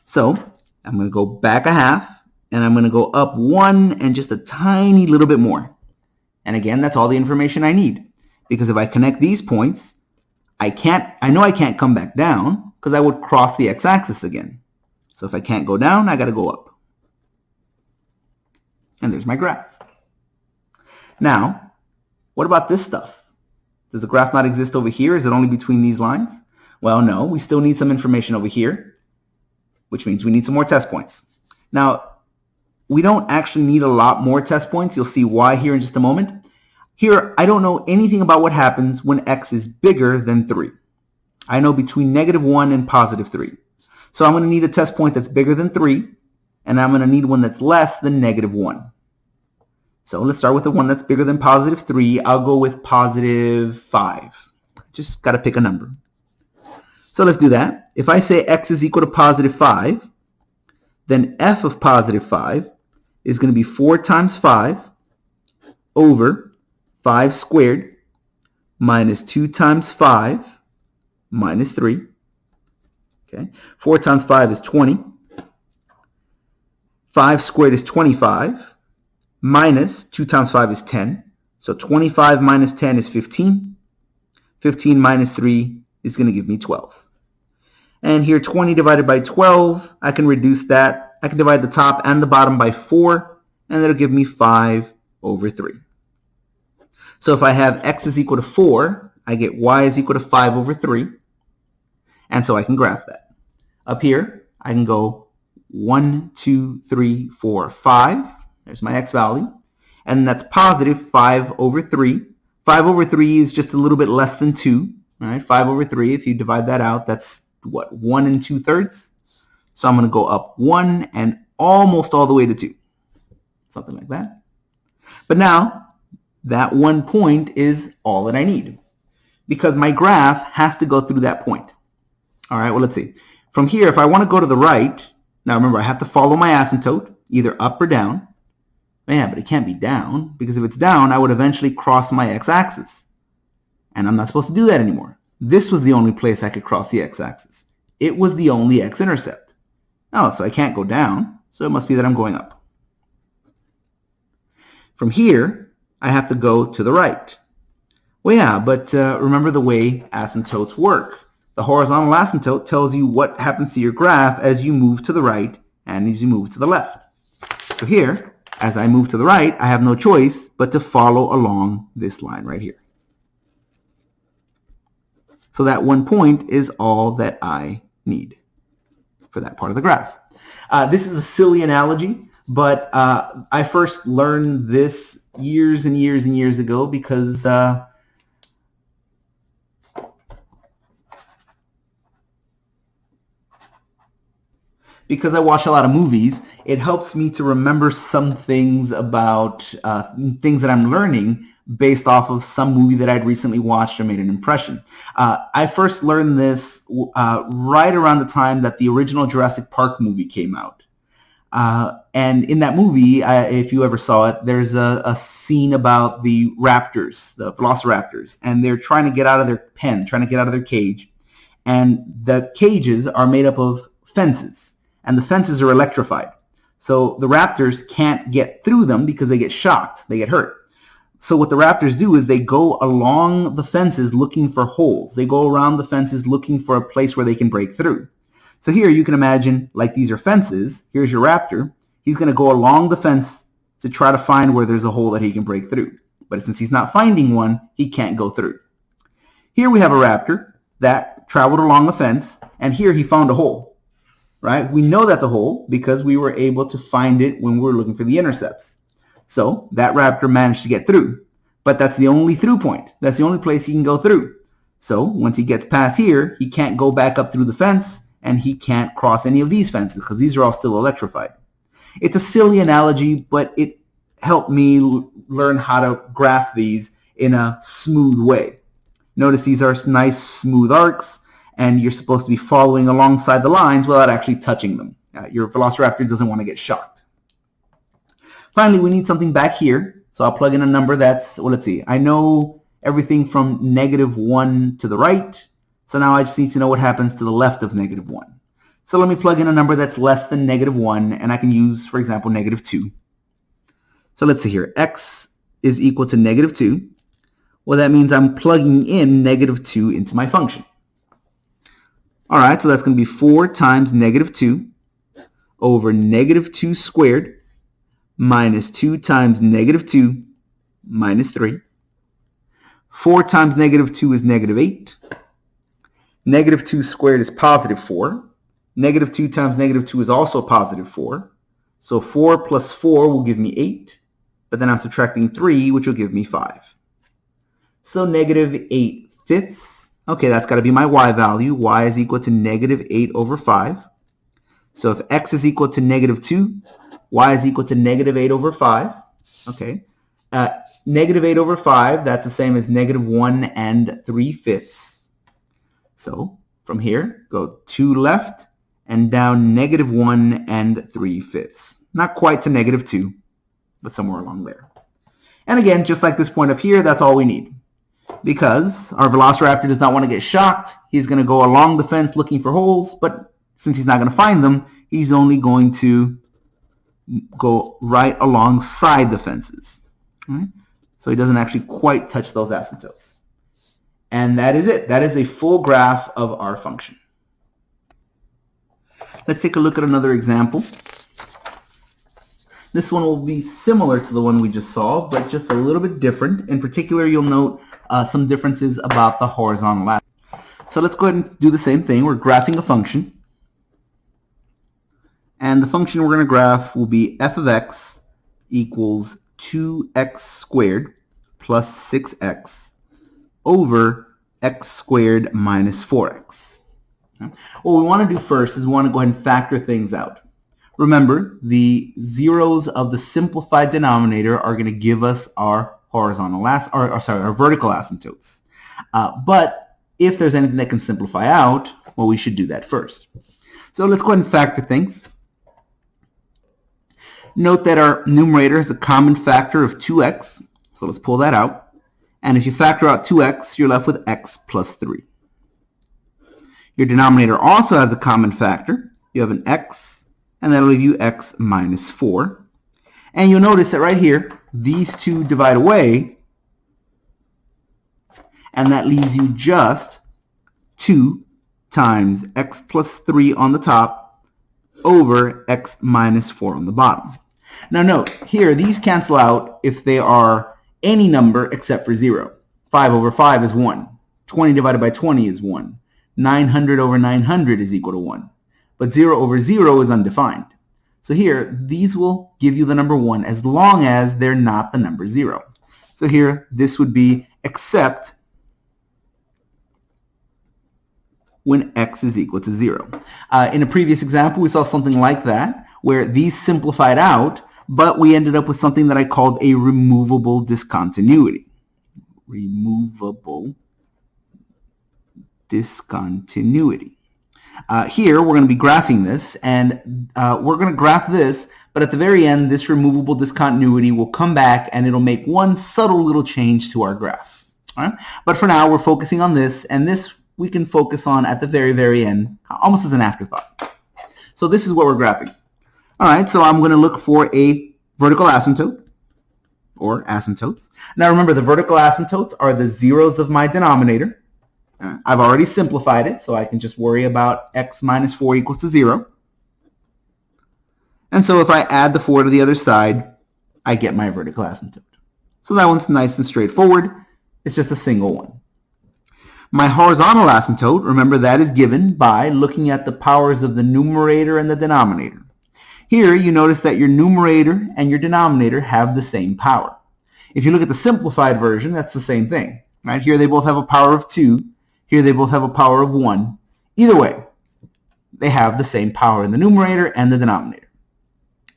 So I'm going to go back 1/2, and I'm going to go up 1 and just a tiny little bit more. And again, that's all the information I need. Because if I connect these points, I know I can't come back down because I would cross the x-axis again. So if I can't go down, I got to go up. And there's my graph. Now, what about this stuff? Does the graph not exist over here? Is it only between these lines? Well, no, we still need some information over here, which means we need some more test points. Now, we don't actually need a lot more test points. You'll see why here in just a moment. Here, I don't know anything about what happens when x is bigger than 3. I know between negative 1 and positive 3. So I'm going to need a test point that's bigger than 3, and I'm going to need one that's less than negative 1. So let's start with the one that's bigger than positive 3. I'll go with positive 5. Just got to pick a number. So let's do that. If I say x is equal to positive 5, then f of positive 5 is going to be 4 times 5 over 5 squared minus 2 times 5 minus 3. Okay, 4 times 5 is 20. 5 squared is 25. Minus 2 times 5 is 10. So 25 minus 10 is 15. 15 minus 3 is going to give me 12. And here 20 divided by 12, I can reduce that. I can divide the top and the bottom by 4, and that'll give me 5/3. So if I have x is equal to 4, I get y is equal to 5/3. And so I can graph that. Up here, I can go 1, 2, 3, 4, 5. There's my x value. And that's positive 5/3. 5/3 is just a little bit less than 2. All right, 5/3, if you divide that out, that's what, 1 2/3? So I'm going to go up 1 and almost all the way to 2. Something like that. But now, that 1 point is all that I need. Because my graph has to go through that point. All right, well, let's see. From here, if I want to go to the right, now remember, I have to follow my asymptote, either up or down. Yeah, but it can't be down, because if it's down, I would eventually cross my x-axis. And I'm not supposed to do that anymore. This was the only place I could cross the x-axis. It was the only x-intercept. Oh, so I can't go down, so it must be that I'm going up. From here, I have to go to the right. Well, yeah, but remember the way asymptotes work. The horizontal asymptote tells you what happens to your graph as you move to the right and as you move to the left. So here, as I move to the right, I have no choice but to follow along this line right here. So that 1 point is all that I need for that part of the graph. This is a silly analogy, but I first learned this years and years and years ago because I watch a lot of movies. It helps me to remember some things about things that I'm learning based off of some movie that I'd recently watched or made an impression. I first learned this right around the time that the original Jurassic Park movie came out. And in that movie, if you ever saw it, there's a scene about the raptors, the velociraptors, and they're trying to get out of their pen, trying to get out of their cage. And the cages are made up of fences, and the fences are electrified. So the raptors can't get through them because they get shocked, they get hurt. So what the raptors do is they go along the fences looking for holes. They go around the fences looking for a place where they can break through. So here you can imagine, like these are fences. Here's your raptor. He's going to go along the fence to try to find where there's a hole that he can break through. But since he's not finding one, he can't go through. Here we have a raptor that traveled along the fence, and here he found a hole, right? We know that's a hole because we were able to find it when we were looking for the intercepts. So that raptor managed to get through, but that's the only through point. That's the only place he can go through. So once he gets past here, he can't go back up through the fence, and he can't cross any of these fences because these are all still electrified. It's a silly analogy, but it helped me learn how to graph these in a smooth way. Notice these are nice smooth arcs, and you're supposed to be following alongside the lines without actually touching them. Your Velociraptor doesn't want to get shocked. Finally, we need something back here, so I'll plug in a number that's, well, let's see, I know everything from -1 to the right, so now I just need to know what happens to the left of -1. So let me plug in a number that's less than -1, and I can use, for example, -2. So let's see here, x is equal to -2. Well, that means I'm plugging in -2 into my function. All right, so that's going to be 4 times -2 over -2 squared minus 2 times -2 minus 3. 4 times -2 is -8. -2 squared is +4. -2 times -2 is also +4. So 4 plus 4 will give me 8. But then I'm subtracting 3, which will give me 5. So -8/5. Okay, that's got to be my y value. Y is equal to -8 over 5. So if x is equal to -2, y is equal to -8 over 5. Okay. -8 over 5, that's the same as -1 3/5. So from here, go 2 left and down -1 3/5. Not quite to -2, but somewhere along there. And again, just like this point up here, that's all we need. Because our Velociraptor does not want to get shocked, he's going to go along the fence looking for holes, but since he's not going to find them, he's only going to go right alongside the fences. Right? So he doesn't actually quite touch those asymptotes. And that is it. That is a full graph of our function. Let's take a look at another example. This one will be similar to the one we just saw, but just a little bit different. In particular, you'll note some differences about the horizontal axis. So let's go ahead and do the same thing. We're graphing a function. And the function we're going to graph will be f of x equals 2x squared plus 6x over x squared minus 4x. Okay. What we want to do first is we want to go ahead and factor things out. Remember, the zeros of the simplified denominator are going to give us our our vertical asymptotes. But if there's anything that can simplify out, well, we should do that first. So let's go ahead and factor things. Note that our numerator has a common factor of 2x. So let's pull that out. And if you factor out 2x, you're left with x plus 3. Your denominator also has a common factor. You have an x, and that'll leave you x minus 4. And you'll notice that right here, these two divide away, and that leaves you just 2 times x plus 3 on the top over x minus 4 on the bottom. Now note, here, these cancel out if they are any number except for 0. 5 over 5 is 1. 20 divided by 20 is 1. 900 over 900 is equal to 1. But 0 over 0 is undefined. So here, these will give you the number 1 as long as they're not the number 0. So here, this would be except when x is equal to 0. In a previous example, we saw something like that, where these simplified out, but we ended up with something that I called a removable discontinuity. Removable discontinuity. Here, we're going to be graphing this, and we're going to graph this, but at the very end, this removable discontinuity will come back, and it'll make one subtle little change to our graph. All right? But for now, we're focusing on this, and this we can focus on at the very, very end, almost as an afterthought. So this is what we're graphing. All right, so I'm going to look for a vertical asymptote, or asymptotes. Now remember, the vertical asymptotes are the zeros of my denominator. I've already simplified it, so I can just worry about x minus 4 equals to 0. And so if I add the 4 to the other side, I get my vertical asymptote. So that one's nice and straightforward. It's just a single one. My horizontal asymptote, remember, that is given by looking at the powers of the numerator and the denominator. Here you notice that your numerator and your denominator have the same power. If you look at the simplified version, that's the same thing. Right? Here they both have a power of 2. Here they both have a power of 1. Either way, they have the same power in the numerator and the denominator.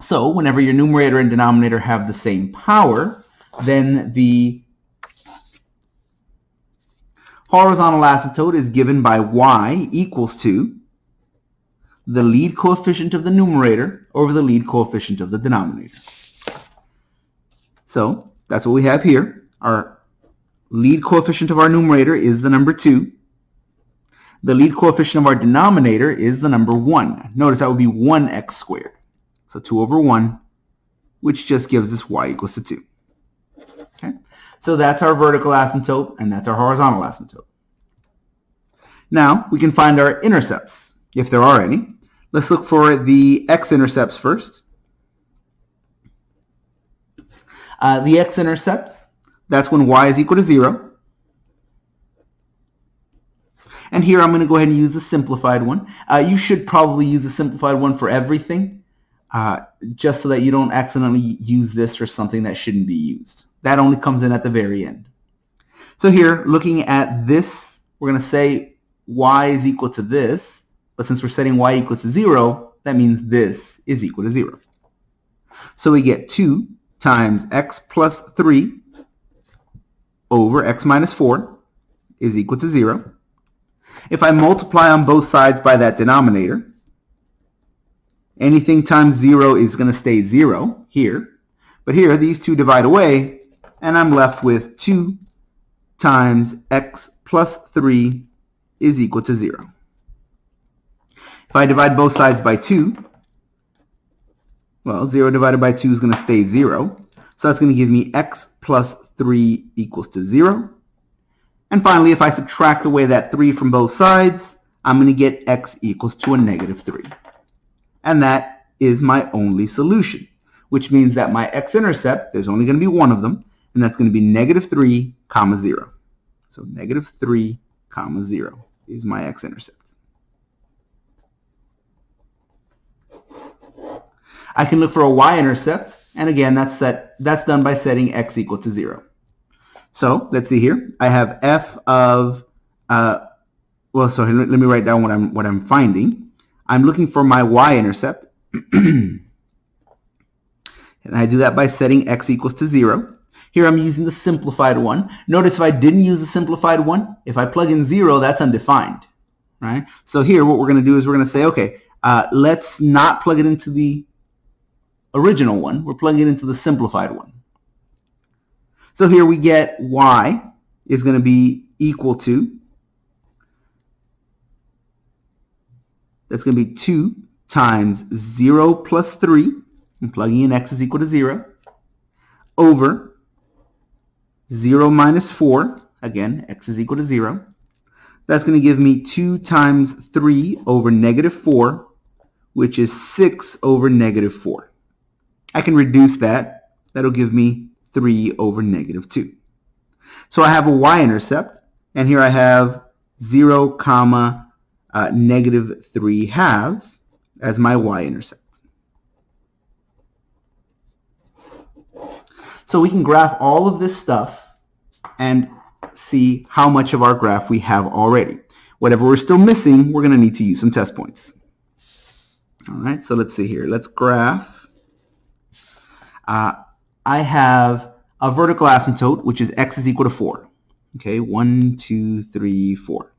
So whenever your numerator and denominator have the same power, then the horizontal asymptote is given by y equals to the lead coefficient of the numerator over the lead coefficient of the denominator. So that's what we have here. Our lead coefficient of our numerator is the number 2. The lead coefficient of our denominator is the number 1. Notice that would be 1x squared. So 2 over 1, which just gives us y equals to 2. Okay? So that's our vertical asymptote, and that's our horizontal asymptote. Now we can find our intercepts, if there are any. Let's look for the x-intercepts first. The x-intercepts, that's when y is equal to 0. And here I'm going to go ahead and use the simplified one. You should probably use the simplified one for everything, just so that you don't accidentally use this for something that shouldn't be used. That only comes in at the very end. So here, looking at this, we're going to say y is equal to this, but since we're setting y equals to 0, that means this is equal to 0. So we get 2 times x plus 3 over x minus 4 is equal to 0. If I multiply on both sides by that denominator, anything times 0 is going to stay 0 here. But here, these two divide away, and I'm left with 2 times x plus 3 is equal to 0. If I divide both sides by 2, well, 0 divided by 2 is going to stay 0. So that's going to give me x plus 3 equals to 0. And finally, if I subtract away that 3 from both sides, I'm going to get x equals to a negative 3. And that is my only solution, which means that my x-intercept, there's only going to be one of them, and that's going to be negative 3, comma 0. So negative 3, comma 0 is my x-intercept. I can look for a y-intercept, and again, that's done by setting x equal to 0. So let's see here. I have f of, let me write down what I'm finding. I'm looking for my y-intercept, and I do that by setting x equals to 0. Here I'm using the simplified one. Notice if I didn't use the simplified one, if I plug in 0, that's undefined, right? So here what we're going to do is we're going to say, okay, let's not plug it into the original one. We're plugging it into the simplified one. So here we get y is going to be equal to, that's going to be 2 times 0 plus 3, I'm plugging in x is equal to 0, over 0 minus 4, again, x is equal to 0. That's going to give me 2 times 3 over negative 4, which is 6 over negative 4. I can reduce that. That'll give me 3 over negative 2. So I have a y-intercept, and here I have 0, comma, negative 3 halves as my y-intercept. So we can graph all of this stuff and see how much of our graph we have already. Whatever we're still missing, we're going to need to use some test points. All right, so let's see here. Let's graph. I have a vertical asymptote, which is x is equal to 4. Okay, 1, 2, 3, 4,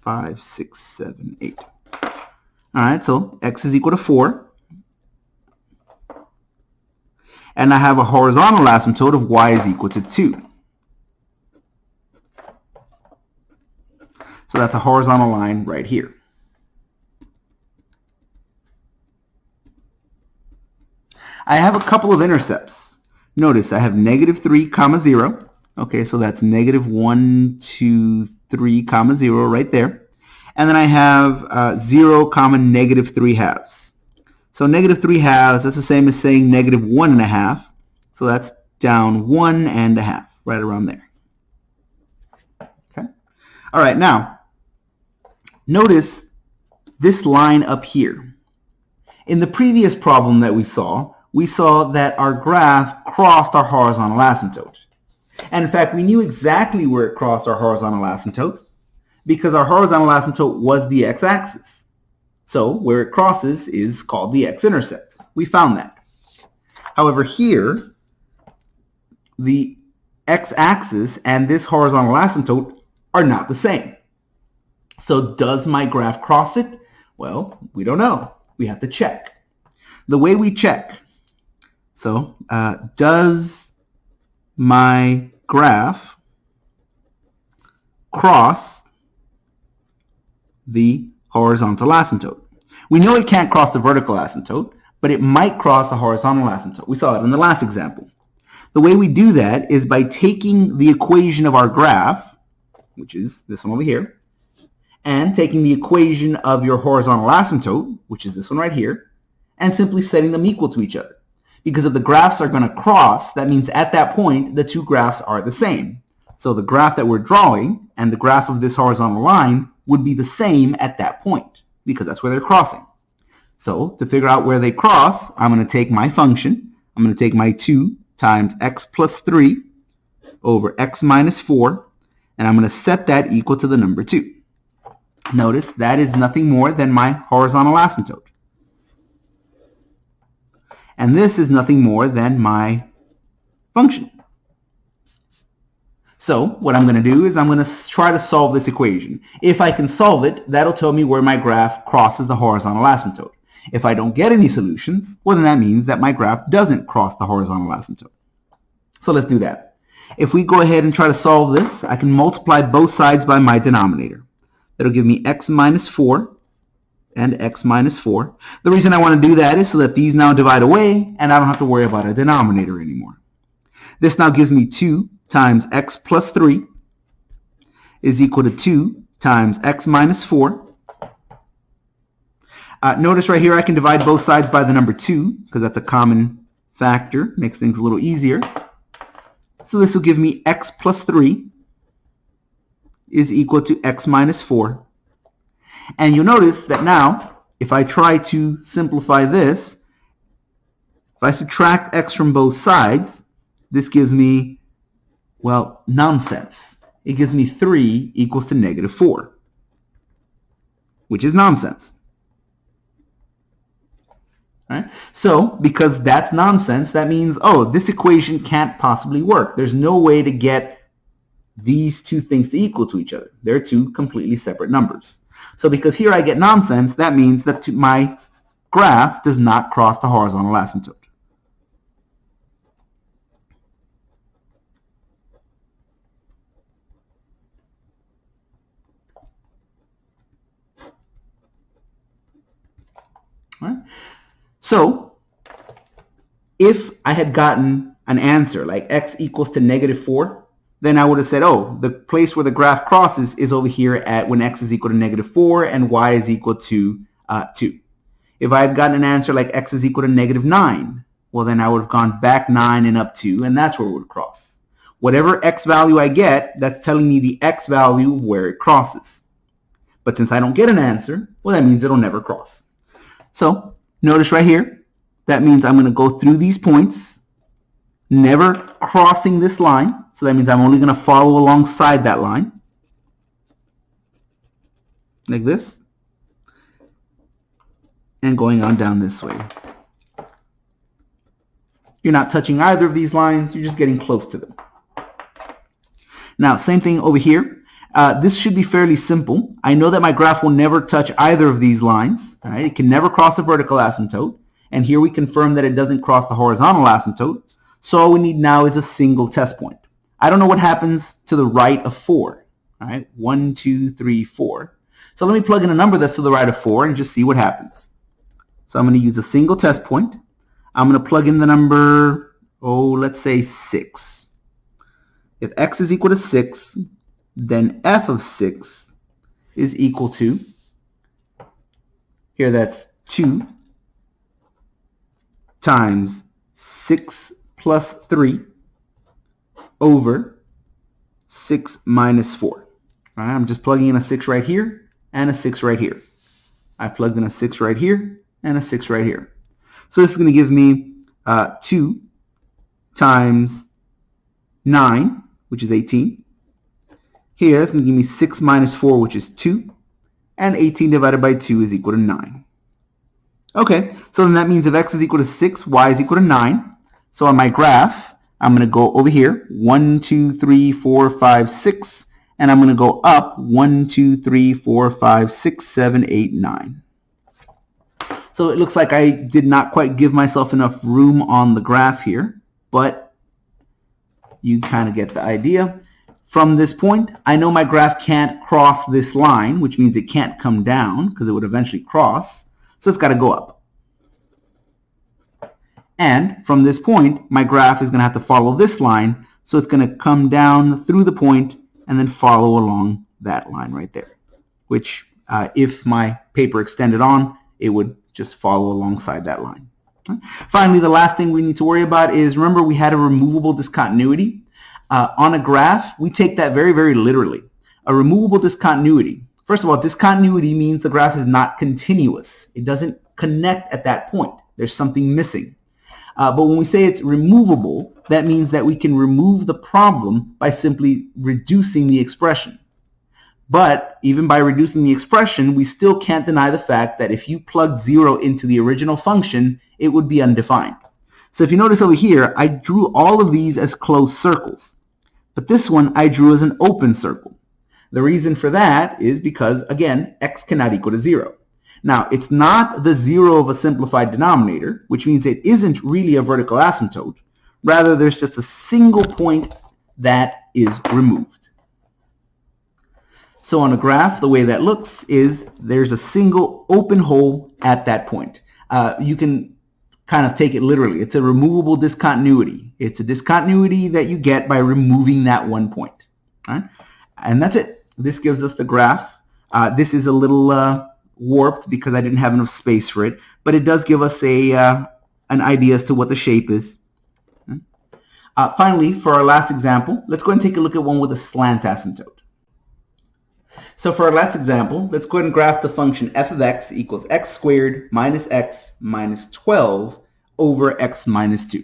5, 6, 7, 8. All right, so x is equal to 4. And I have a horizontal asymptote of y is equal to 2. So that's a horizontal line right here. I have a couple of intercepts. Notice I have negative 3, comma 0. Okay, so that's negative 1, 2, 3, comma 0 right there. And then I have 0, comma negative 3 halves. So negative 3 halves, that's the same as saying negative 1 1/2. So that's down 1.5, right around there. Okay. All right, now, notice this line up here. In the previous problem that we saw that our graph crossed our horizontal asymptote. And in fact, we knew exactly where it crossed our horizontal asymptote because our horizontal asymptote was the x-axis. So where it crosses is called the x-intercept. We found that. However, here, the x-axis and this horizontal asymptote are not the same. So does my graph cross it? Well, we don't know. We have to check. The way we check, so does my graph cross the horizontal asymptote? We know it can't cross the vertical asymptote, but it might cross the horizontal asymptote. We saw it in the last example. The way we do that is by taking the equation of our graph, which is this one over here, and taking the equation of your horizontal asymptote, which is this one right here, and simply setting them equal to each other. Because if the graphs are going to cross, that means at that point, the two graphs are the same. So the graph that we're drawing and the graph of this horizontal line would be the same at that point, because that's where they're crossing. So to figure out where they cross, I'm going to take my function. I'm going to take my 2 times x plus 3 over x minus 4, and I'm going to set that equal to the number 2. Notice that is nothing more than my horizontal asymptote. And this is nothing more than my function. So what I'm going to do is I'm going to try to solve this equation. If I can solve it, that'll tell me where my graph crosses the horizontal asymptote. If I don't get any solutions, well, then that means that my graph doesn't cross the horizontal asymptote. So let's do that. If we go ahead and try to solve this, I can multiply both sides by my denominator. That'll give me x minus 4 and x minus 4. The reason I want to do that is so that these now divide away and I don't have to worry about a denominator anymore. This now gives me 2 times x plus 3 is equal to 2 times x minus 4. Notice right here I can divide both sides by the number 2 because that's a common factor. Makes things a little easier. So this will give me x plus 3 is equal to x minus 4. And you'll notice that now, if I try to simplify this, if I subtract x from both sides, this gives me, well, nonsense. It gives me 3 equals to negative 4, which is nonsense. All right? So, because that's nonsense, that means, oh, this equation can't possibly work. There's no way to get these two things to equal to each other. They're two completely separate numbers. So because here I get nonsense, that means that my graph does not cross the horizontal asymptote. All right? So if I had gotten an answer like x equals to negative 4, then I would have said, oh, the place where the graph crosses is over here at when x is equal to negative 4 and y is equal to 2. If I had gotten an answer like x is equal to negative 9, well, then I would have gone back 9 and up 2, and that's where it would cross. Whatever x value I get, that's telling me the x value of where it crosses. But since I don't get an answer, well, that means it'll never cross. So notice right here, that means I'm going to go through these points, never crossing this line. So that means I'm only going to follow alongside that line, like this, and going on down this way. You're not touching either of these lines, you're just getting close to them. Now, same thing over here. This should be fairly simple. I know that my graph will never touch either of these lines. All right? It can never cross a vertical asymptote. And here we confirm that it doesn't cross the horizontal asymptote. So all we need now is a single test point. I don't know what happens to the right of 4. All right, 1, 2, 3, 4. So let me plug in a number that's to the right of 4 and just see what happens. So I'm going to use a single test point. I'm going to plug in the number, let's say 6. If x is equal to 6, then f of 6 is equal to, here that's 2 times 6 plus 3 over 6 minus 4. All right, I'm just plugging in a 6 right here and a 6 right here. I plugged in a 6 right here and a 6 right here. So this is going to give me 2 times 9, which is 18. Here, that's going to give me 6 minus 4, which is 2. And 18 divided by 2 is equal to 9. Okay, so then that means if x is equal to 6, y is equal to 9. So on my graph, I'm going to go over here, 1, 2, 3, 4, 5, 6. And I'm going to go up 1, 2, 3, 4, 5, 6, 7, 8, 9. So it looks like I did not quite give myself enough room on the graph here, but you kind of get the idea. From this point, I know my graph can't cross this line, which means it can't come down because it would eventually cross. So it's got to go up. And from this point, my graph is going to have to follow this line. So it's going to come down through the point and then follow along that line right there, which if my paper extended on, it would just follow alongside that line. Finally, the last thing we need to worry about is, remember we had a removable discontinuity. On a graph, we take that very, very literally. A removable discontinuity. First of all, discontinuity means the graph is not continuous. It doesn't connect at that point. There's something missing. But when we say it's removable, that means that we can remove the problem by simply reducing the expression. But even by reducing the expression, we still can't deny the fact that if you plug 0 into the original function, it would be undefined. So if you notice over here, I drew all of these as closed circles. But this one I drew as an open circle. The reason for that is because, again, x cannot equal to 0. Now, it's not the 0 of a simplified denominator, which means it isn't really a vertical asymptote. Rather, there's just a single point that is removed. So on a graph, the way that looks is there's a single open hole at that point. You can kind of take it literally. It's a removable discontinuity. It's a discontinuity that you get by removing that one point. Right? And that's it. This gives us the graph. This is a little warped because I didn't have enough space for it, but it does give us an idea as to what the shape is. Finally, for our last example, let's go ahead and take a look at one with a slant asymptote. So for our last example, let's go ahead and graph the function f of x equals x squared minus x minus 12 over x minus 2.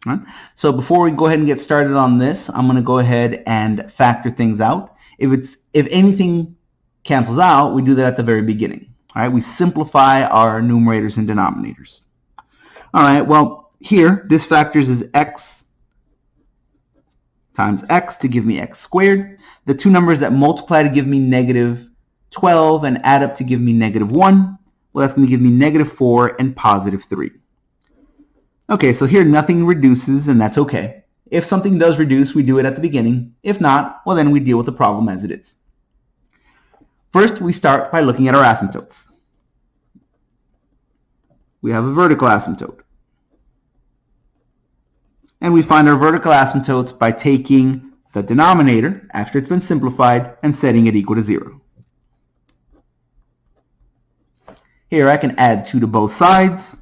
All right? So before we go ahead and get started on this, I'm going to go ahead and factor things out. If anything cancels out, we do that at the very beginning. All right? We simplify our numerators and denominators. All right, well, here, this factors is x times x to give me x squared. The two numbers that multiply to give me negative 12 and add up to give me negative 1, well, that's going to give me negative 4 and positive 3. Okay, so here nothing reduces, and that's okay. If something does reduce, we do it at the beginning. If not, well, then we deal with the problem as it is. First, we start by looking at our asymptotes. We have a vertical asymptote. And we find our vertical asymptotes by taking the denominator, after it's been simplified, and setting it equal to 0. Here I can add 2 to both sides,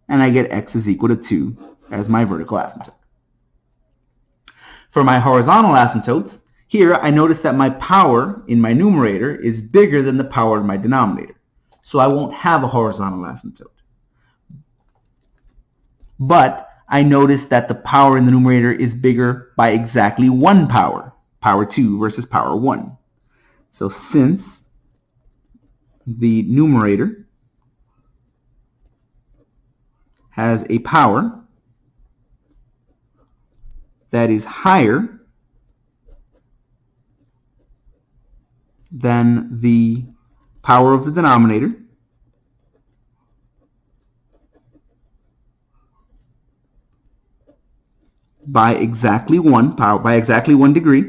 and I get x is equal to 2 as my vertical asymptote. For my horizontal asymptotes, here I notice that my power in my numerator is bigger than the power in my denominator. So I won't have a horizontal asymptote. But I notice that the power in the numerator is bigger by exactly 1 power, power 2 versus power 1. So since the numerator has a power that is higher than the power of the denominator, by exactly 1 degree.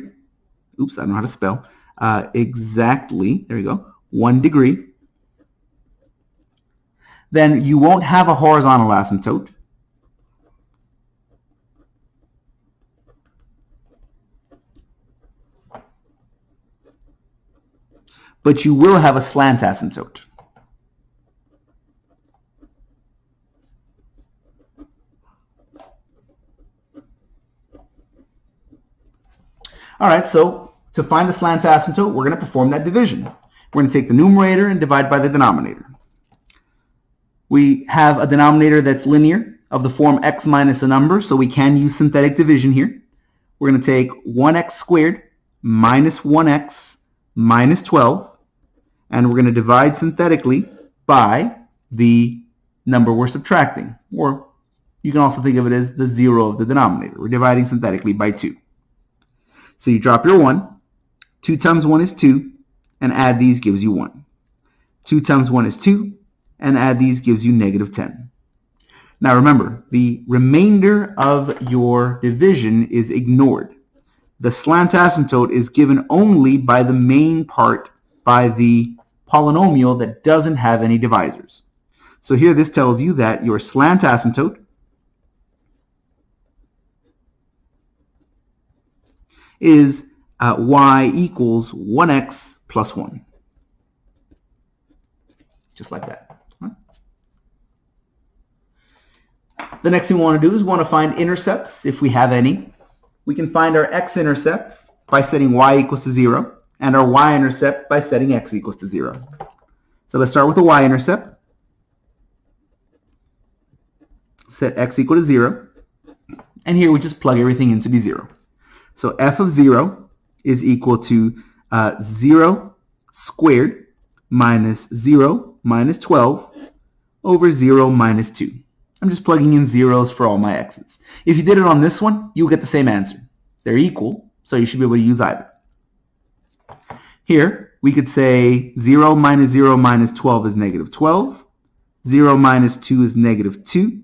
Oops, I don't know how to spell. Exactly, there you go, 1 degree. Then you won't have a horizontal asymptote. But you will have a slant asymptote. All right, so to find the slant asymptote, we're going to perform that division. We're going to take the numerator and divide by the denominator. We have a denominator that's linear of the form x minus a number, so we can use synthetic division here. We're going to take 1x squared minus 1x minus 12, and we're going to divide synthetically by the number we're subtracting, or you can also think of it as the 0 of the denominator. We're dividing synthetically by 2. So you drop your 1. 2 times 1 is 2, and add these gives you 1. 2 times 1 is 2, and add these gives you negative 10. Now remember, the remainder of your division is ignored. The slant asymptote is given only by the main part, by the polynomial that doesn't have any divisors. So here this tells you that your slant asymptote is y equals 1x plus 1. Just like that. The next thing we want to do is we want to find intercepts, if we have any. We can find our x-intercepts by setting y equals to 0, and our y-intercept by setting x equals to 0. So let's start with the y-intercept. Set x equal to 0, and here we just plug everything in to be 0. So f of 0 is equal to 0 squared minus 0 minus 12 over 0 minus 2. I'm just plugging in zeros for all my x's. If you did it on this one, you'll get the same answer. They're equal, so you should be able to use either. Here, we could say 0 minus 0 minus 12 is negative 12. 0 minus 2 is negative 2.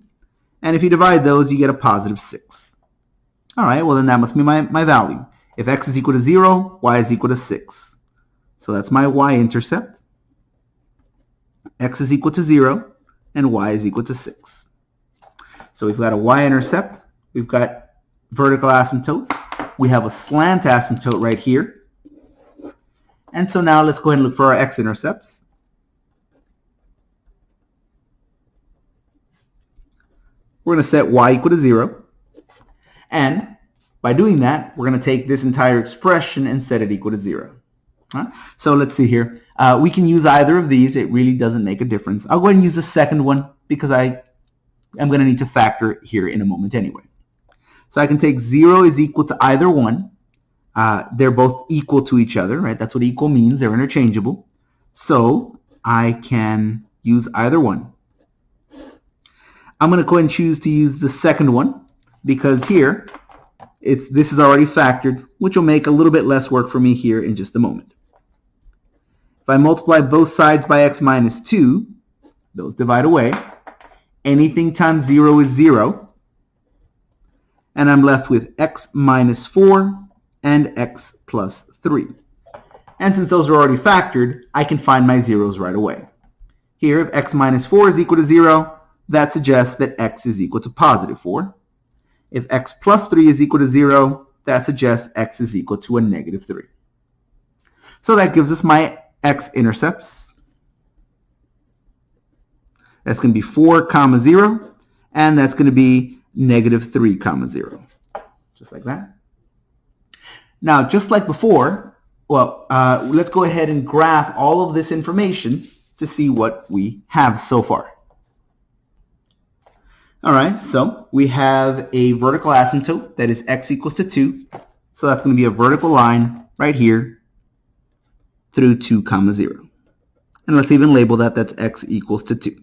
And if you divide those, you get a positive 6. All right, well then that must be my value. If x is equal to 0, y is equal to 6. So that's my y-intercept. X is equal to 0, and y is equal to 6. So we've got a y-intercept, we've got vertical asymptotes, we have a slant asymptote right here. And so now let's go ahead and look for our x-intercepts. We're going to set y equal to 0. And by doing that, we're going to take this entire expression and set it equal to 0. So let's see here. We can use either of these. It really doesn't make a difference. I'll go ahead and use the second one because I'm going to need to factor here in a moment anyway. So I can take 0 is equal to either one. They're both equal to each other, right? That's what equal means. They're interchangeable. So I can use either one. I'm going to go ahead and choose to use the second one because here, this is already factored, which will make a little bit less work for me here in just a moment. If I multiply both sides by x minus 2, those divide away. Anything times 0 is 0. And I'm left with x minus 4 and x plus 3. And since those are already factored, I can find my zeros right away. Here, if x minus 4 is equal to 0, that suggests that x is equal to positive 4. If x plus 3 is equal to 0, that suggests x is equal to a negative 3. So that gives us my x-intercepts. That's going to be 4, 0, and that's going to be negative 3, 0. Just like that. Now, just like before, let's go ahead and graph all of this information to see what we have so far. All right, so we have a vertical asymptote that is x equals to 2. So that's going to be a vertical line right here through 2, 0. And let's even label that, that's x equals to 2.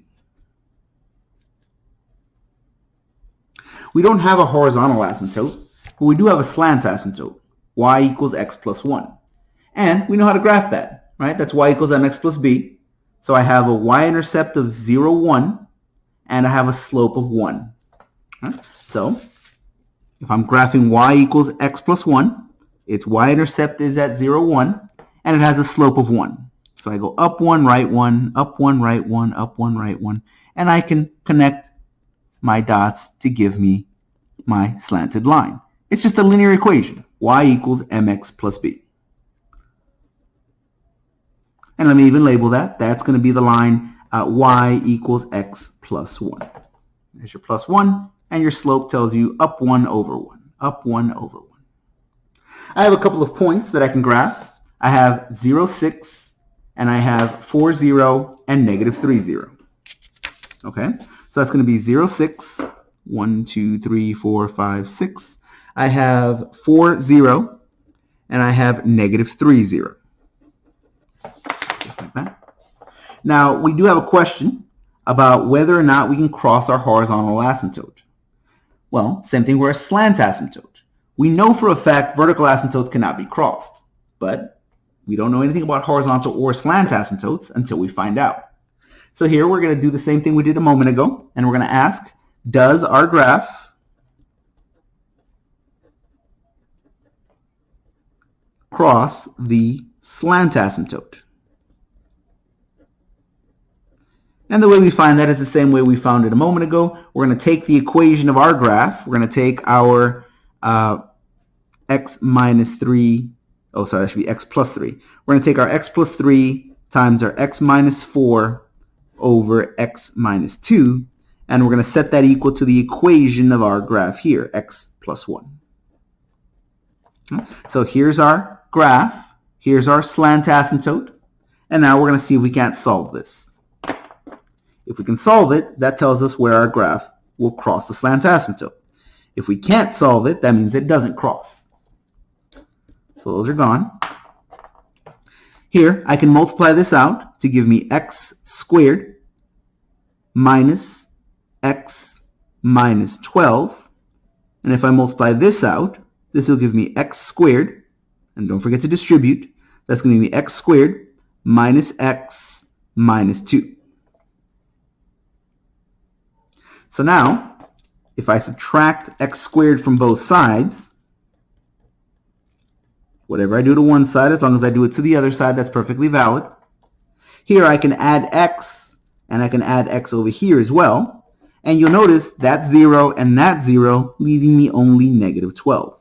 We don't have a horizontal asymptote, but we do have a slant asymptote, y equals x plus 1. And we know how to graph that, right? That's y equals mx plus b. So I have a y-intercept of 0, 1, and I have a slope of 1. Right? So if I'm graphing y equals x plus 1, its y-intercept is at 0, 1, and it has a slope of 1. So I go up 1, right 1, up 1, right 1, up 1, right 1, and I can connect my dots to give me my slanted line. It's just a linear equation, y equals mx plus b. And let me even label that. That's going to be the line y equals x plus 1. There's your plus 1, and your slope tells you up 1 over 1, up 1 over 1. I have a couple of points that I can graph. I have 0, 6, and I have 4, 0, and negative 3, 0. Okay, so that's going to be 0, 6, 1, 2, 3, 4, 5, 6. I have 4, 0, and I have negative 3, 0. Just like that. Now, we do have a question about whether or not we can cross our horizontal asymptote. Well, same thing with a slant asymptote. We know for a fact vertical asymptotes cannot be crossed, but we don't know anything about horizontal or slant asymptotes until we find out. So here we're going to do the same thing we did a moment ago, and we're going to ask, does our graph cross the slant asymptote? And the way we find that is the same way we found it a moment ago. We're going to take the equation of our graph. We're going to take our x minus 3, oh sorry, that should be x plus 3. We're going to take our x plus 3 times our x minus 4 over x minus 2, and we're going to set that equal to the equation of our graph here, x plus 1. So here's our graph, here's our slant asymptote, and now we're going to see if we can't solve this. If we can solve it, that tells us where our graph will cross the slant asymptote. If we can't solve it, that means it doesn't cross. So those are gone. Here, I can multiply this out to give me x squared minus x minus 12. And if I multiply this out, this will give me x squared, and don't forget to distribute. That's going to give me x squared minus x minus 2. So now, if I subtract x squared from both sides, whatever I do to one side, as long as I do it to the other side, that's perfectly valid. Here I can add x, and I can add x over here as well. And you'll notice that's 0 and that's 0, leaving me only negative 12.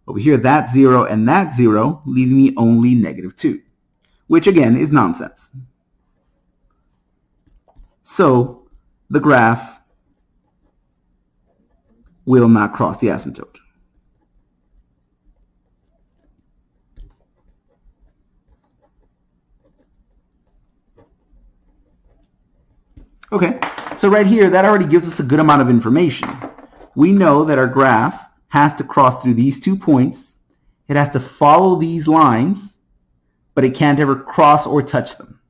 Over here, that's 0 and that's 0, leaving me only negative 2, which again is nonsense. So the graph will not cross the asymptote. Okay, so right here, that already gives us a good amount of information. We know that our graph has to cross through these 2 points. It has to follow these lines, but it can't ever cross or touch them.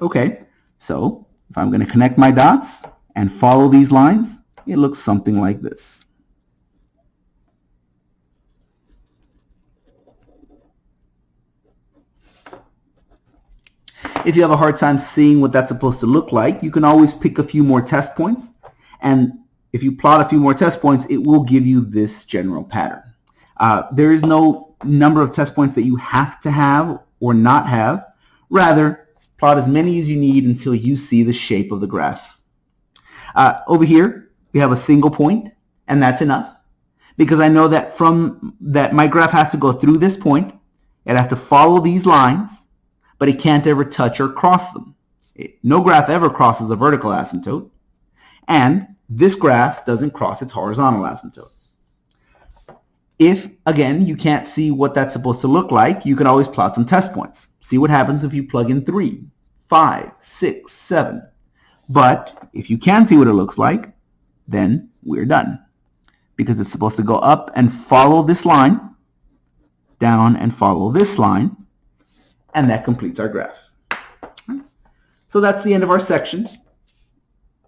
Okay, so if I'm going to connect my dots and follow these lines, it looks something like this. If you have a hard time seeing what that's supposed to look like, you can always pick a few more test points, and if you plot a few more test points, it will give you this general pattern. There is no number of test points that you have to have or not have. Rather, plot as many as you need until you see the shape of the graph. Over here, we have a single point, and that's enough, because I know that my graph has to go through this point. It has to follow these lines, but it can't ever touch or cross them. No graph ever crosses the vertical asymptote, and this graph doesn't cross its horizontal asymptote. If, again, you can't see what that's supposed to look like, you can always plot some test points. See what happens if you plug in 3, 5, 6, 7. But if you can see what it looks like, then we're done, because it's supposed to go up and follow this line, down and follow this line, and that completes our graph. So that's the end of our section.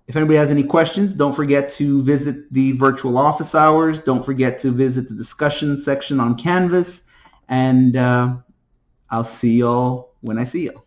If anybody has any questions, don't forget to visit the virtual office hours. Don't forget to visit the discussion section on Canvas, and I'll see y'all when I see y'all.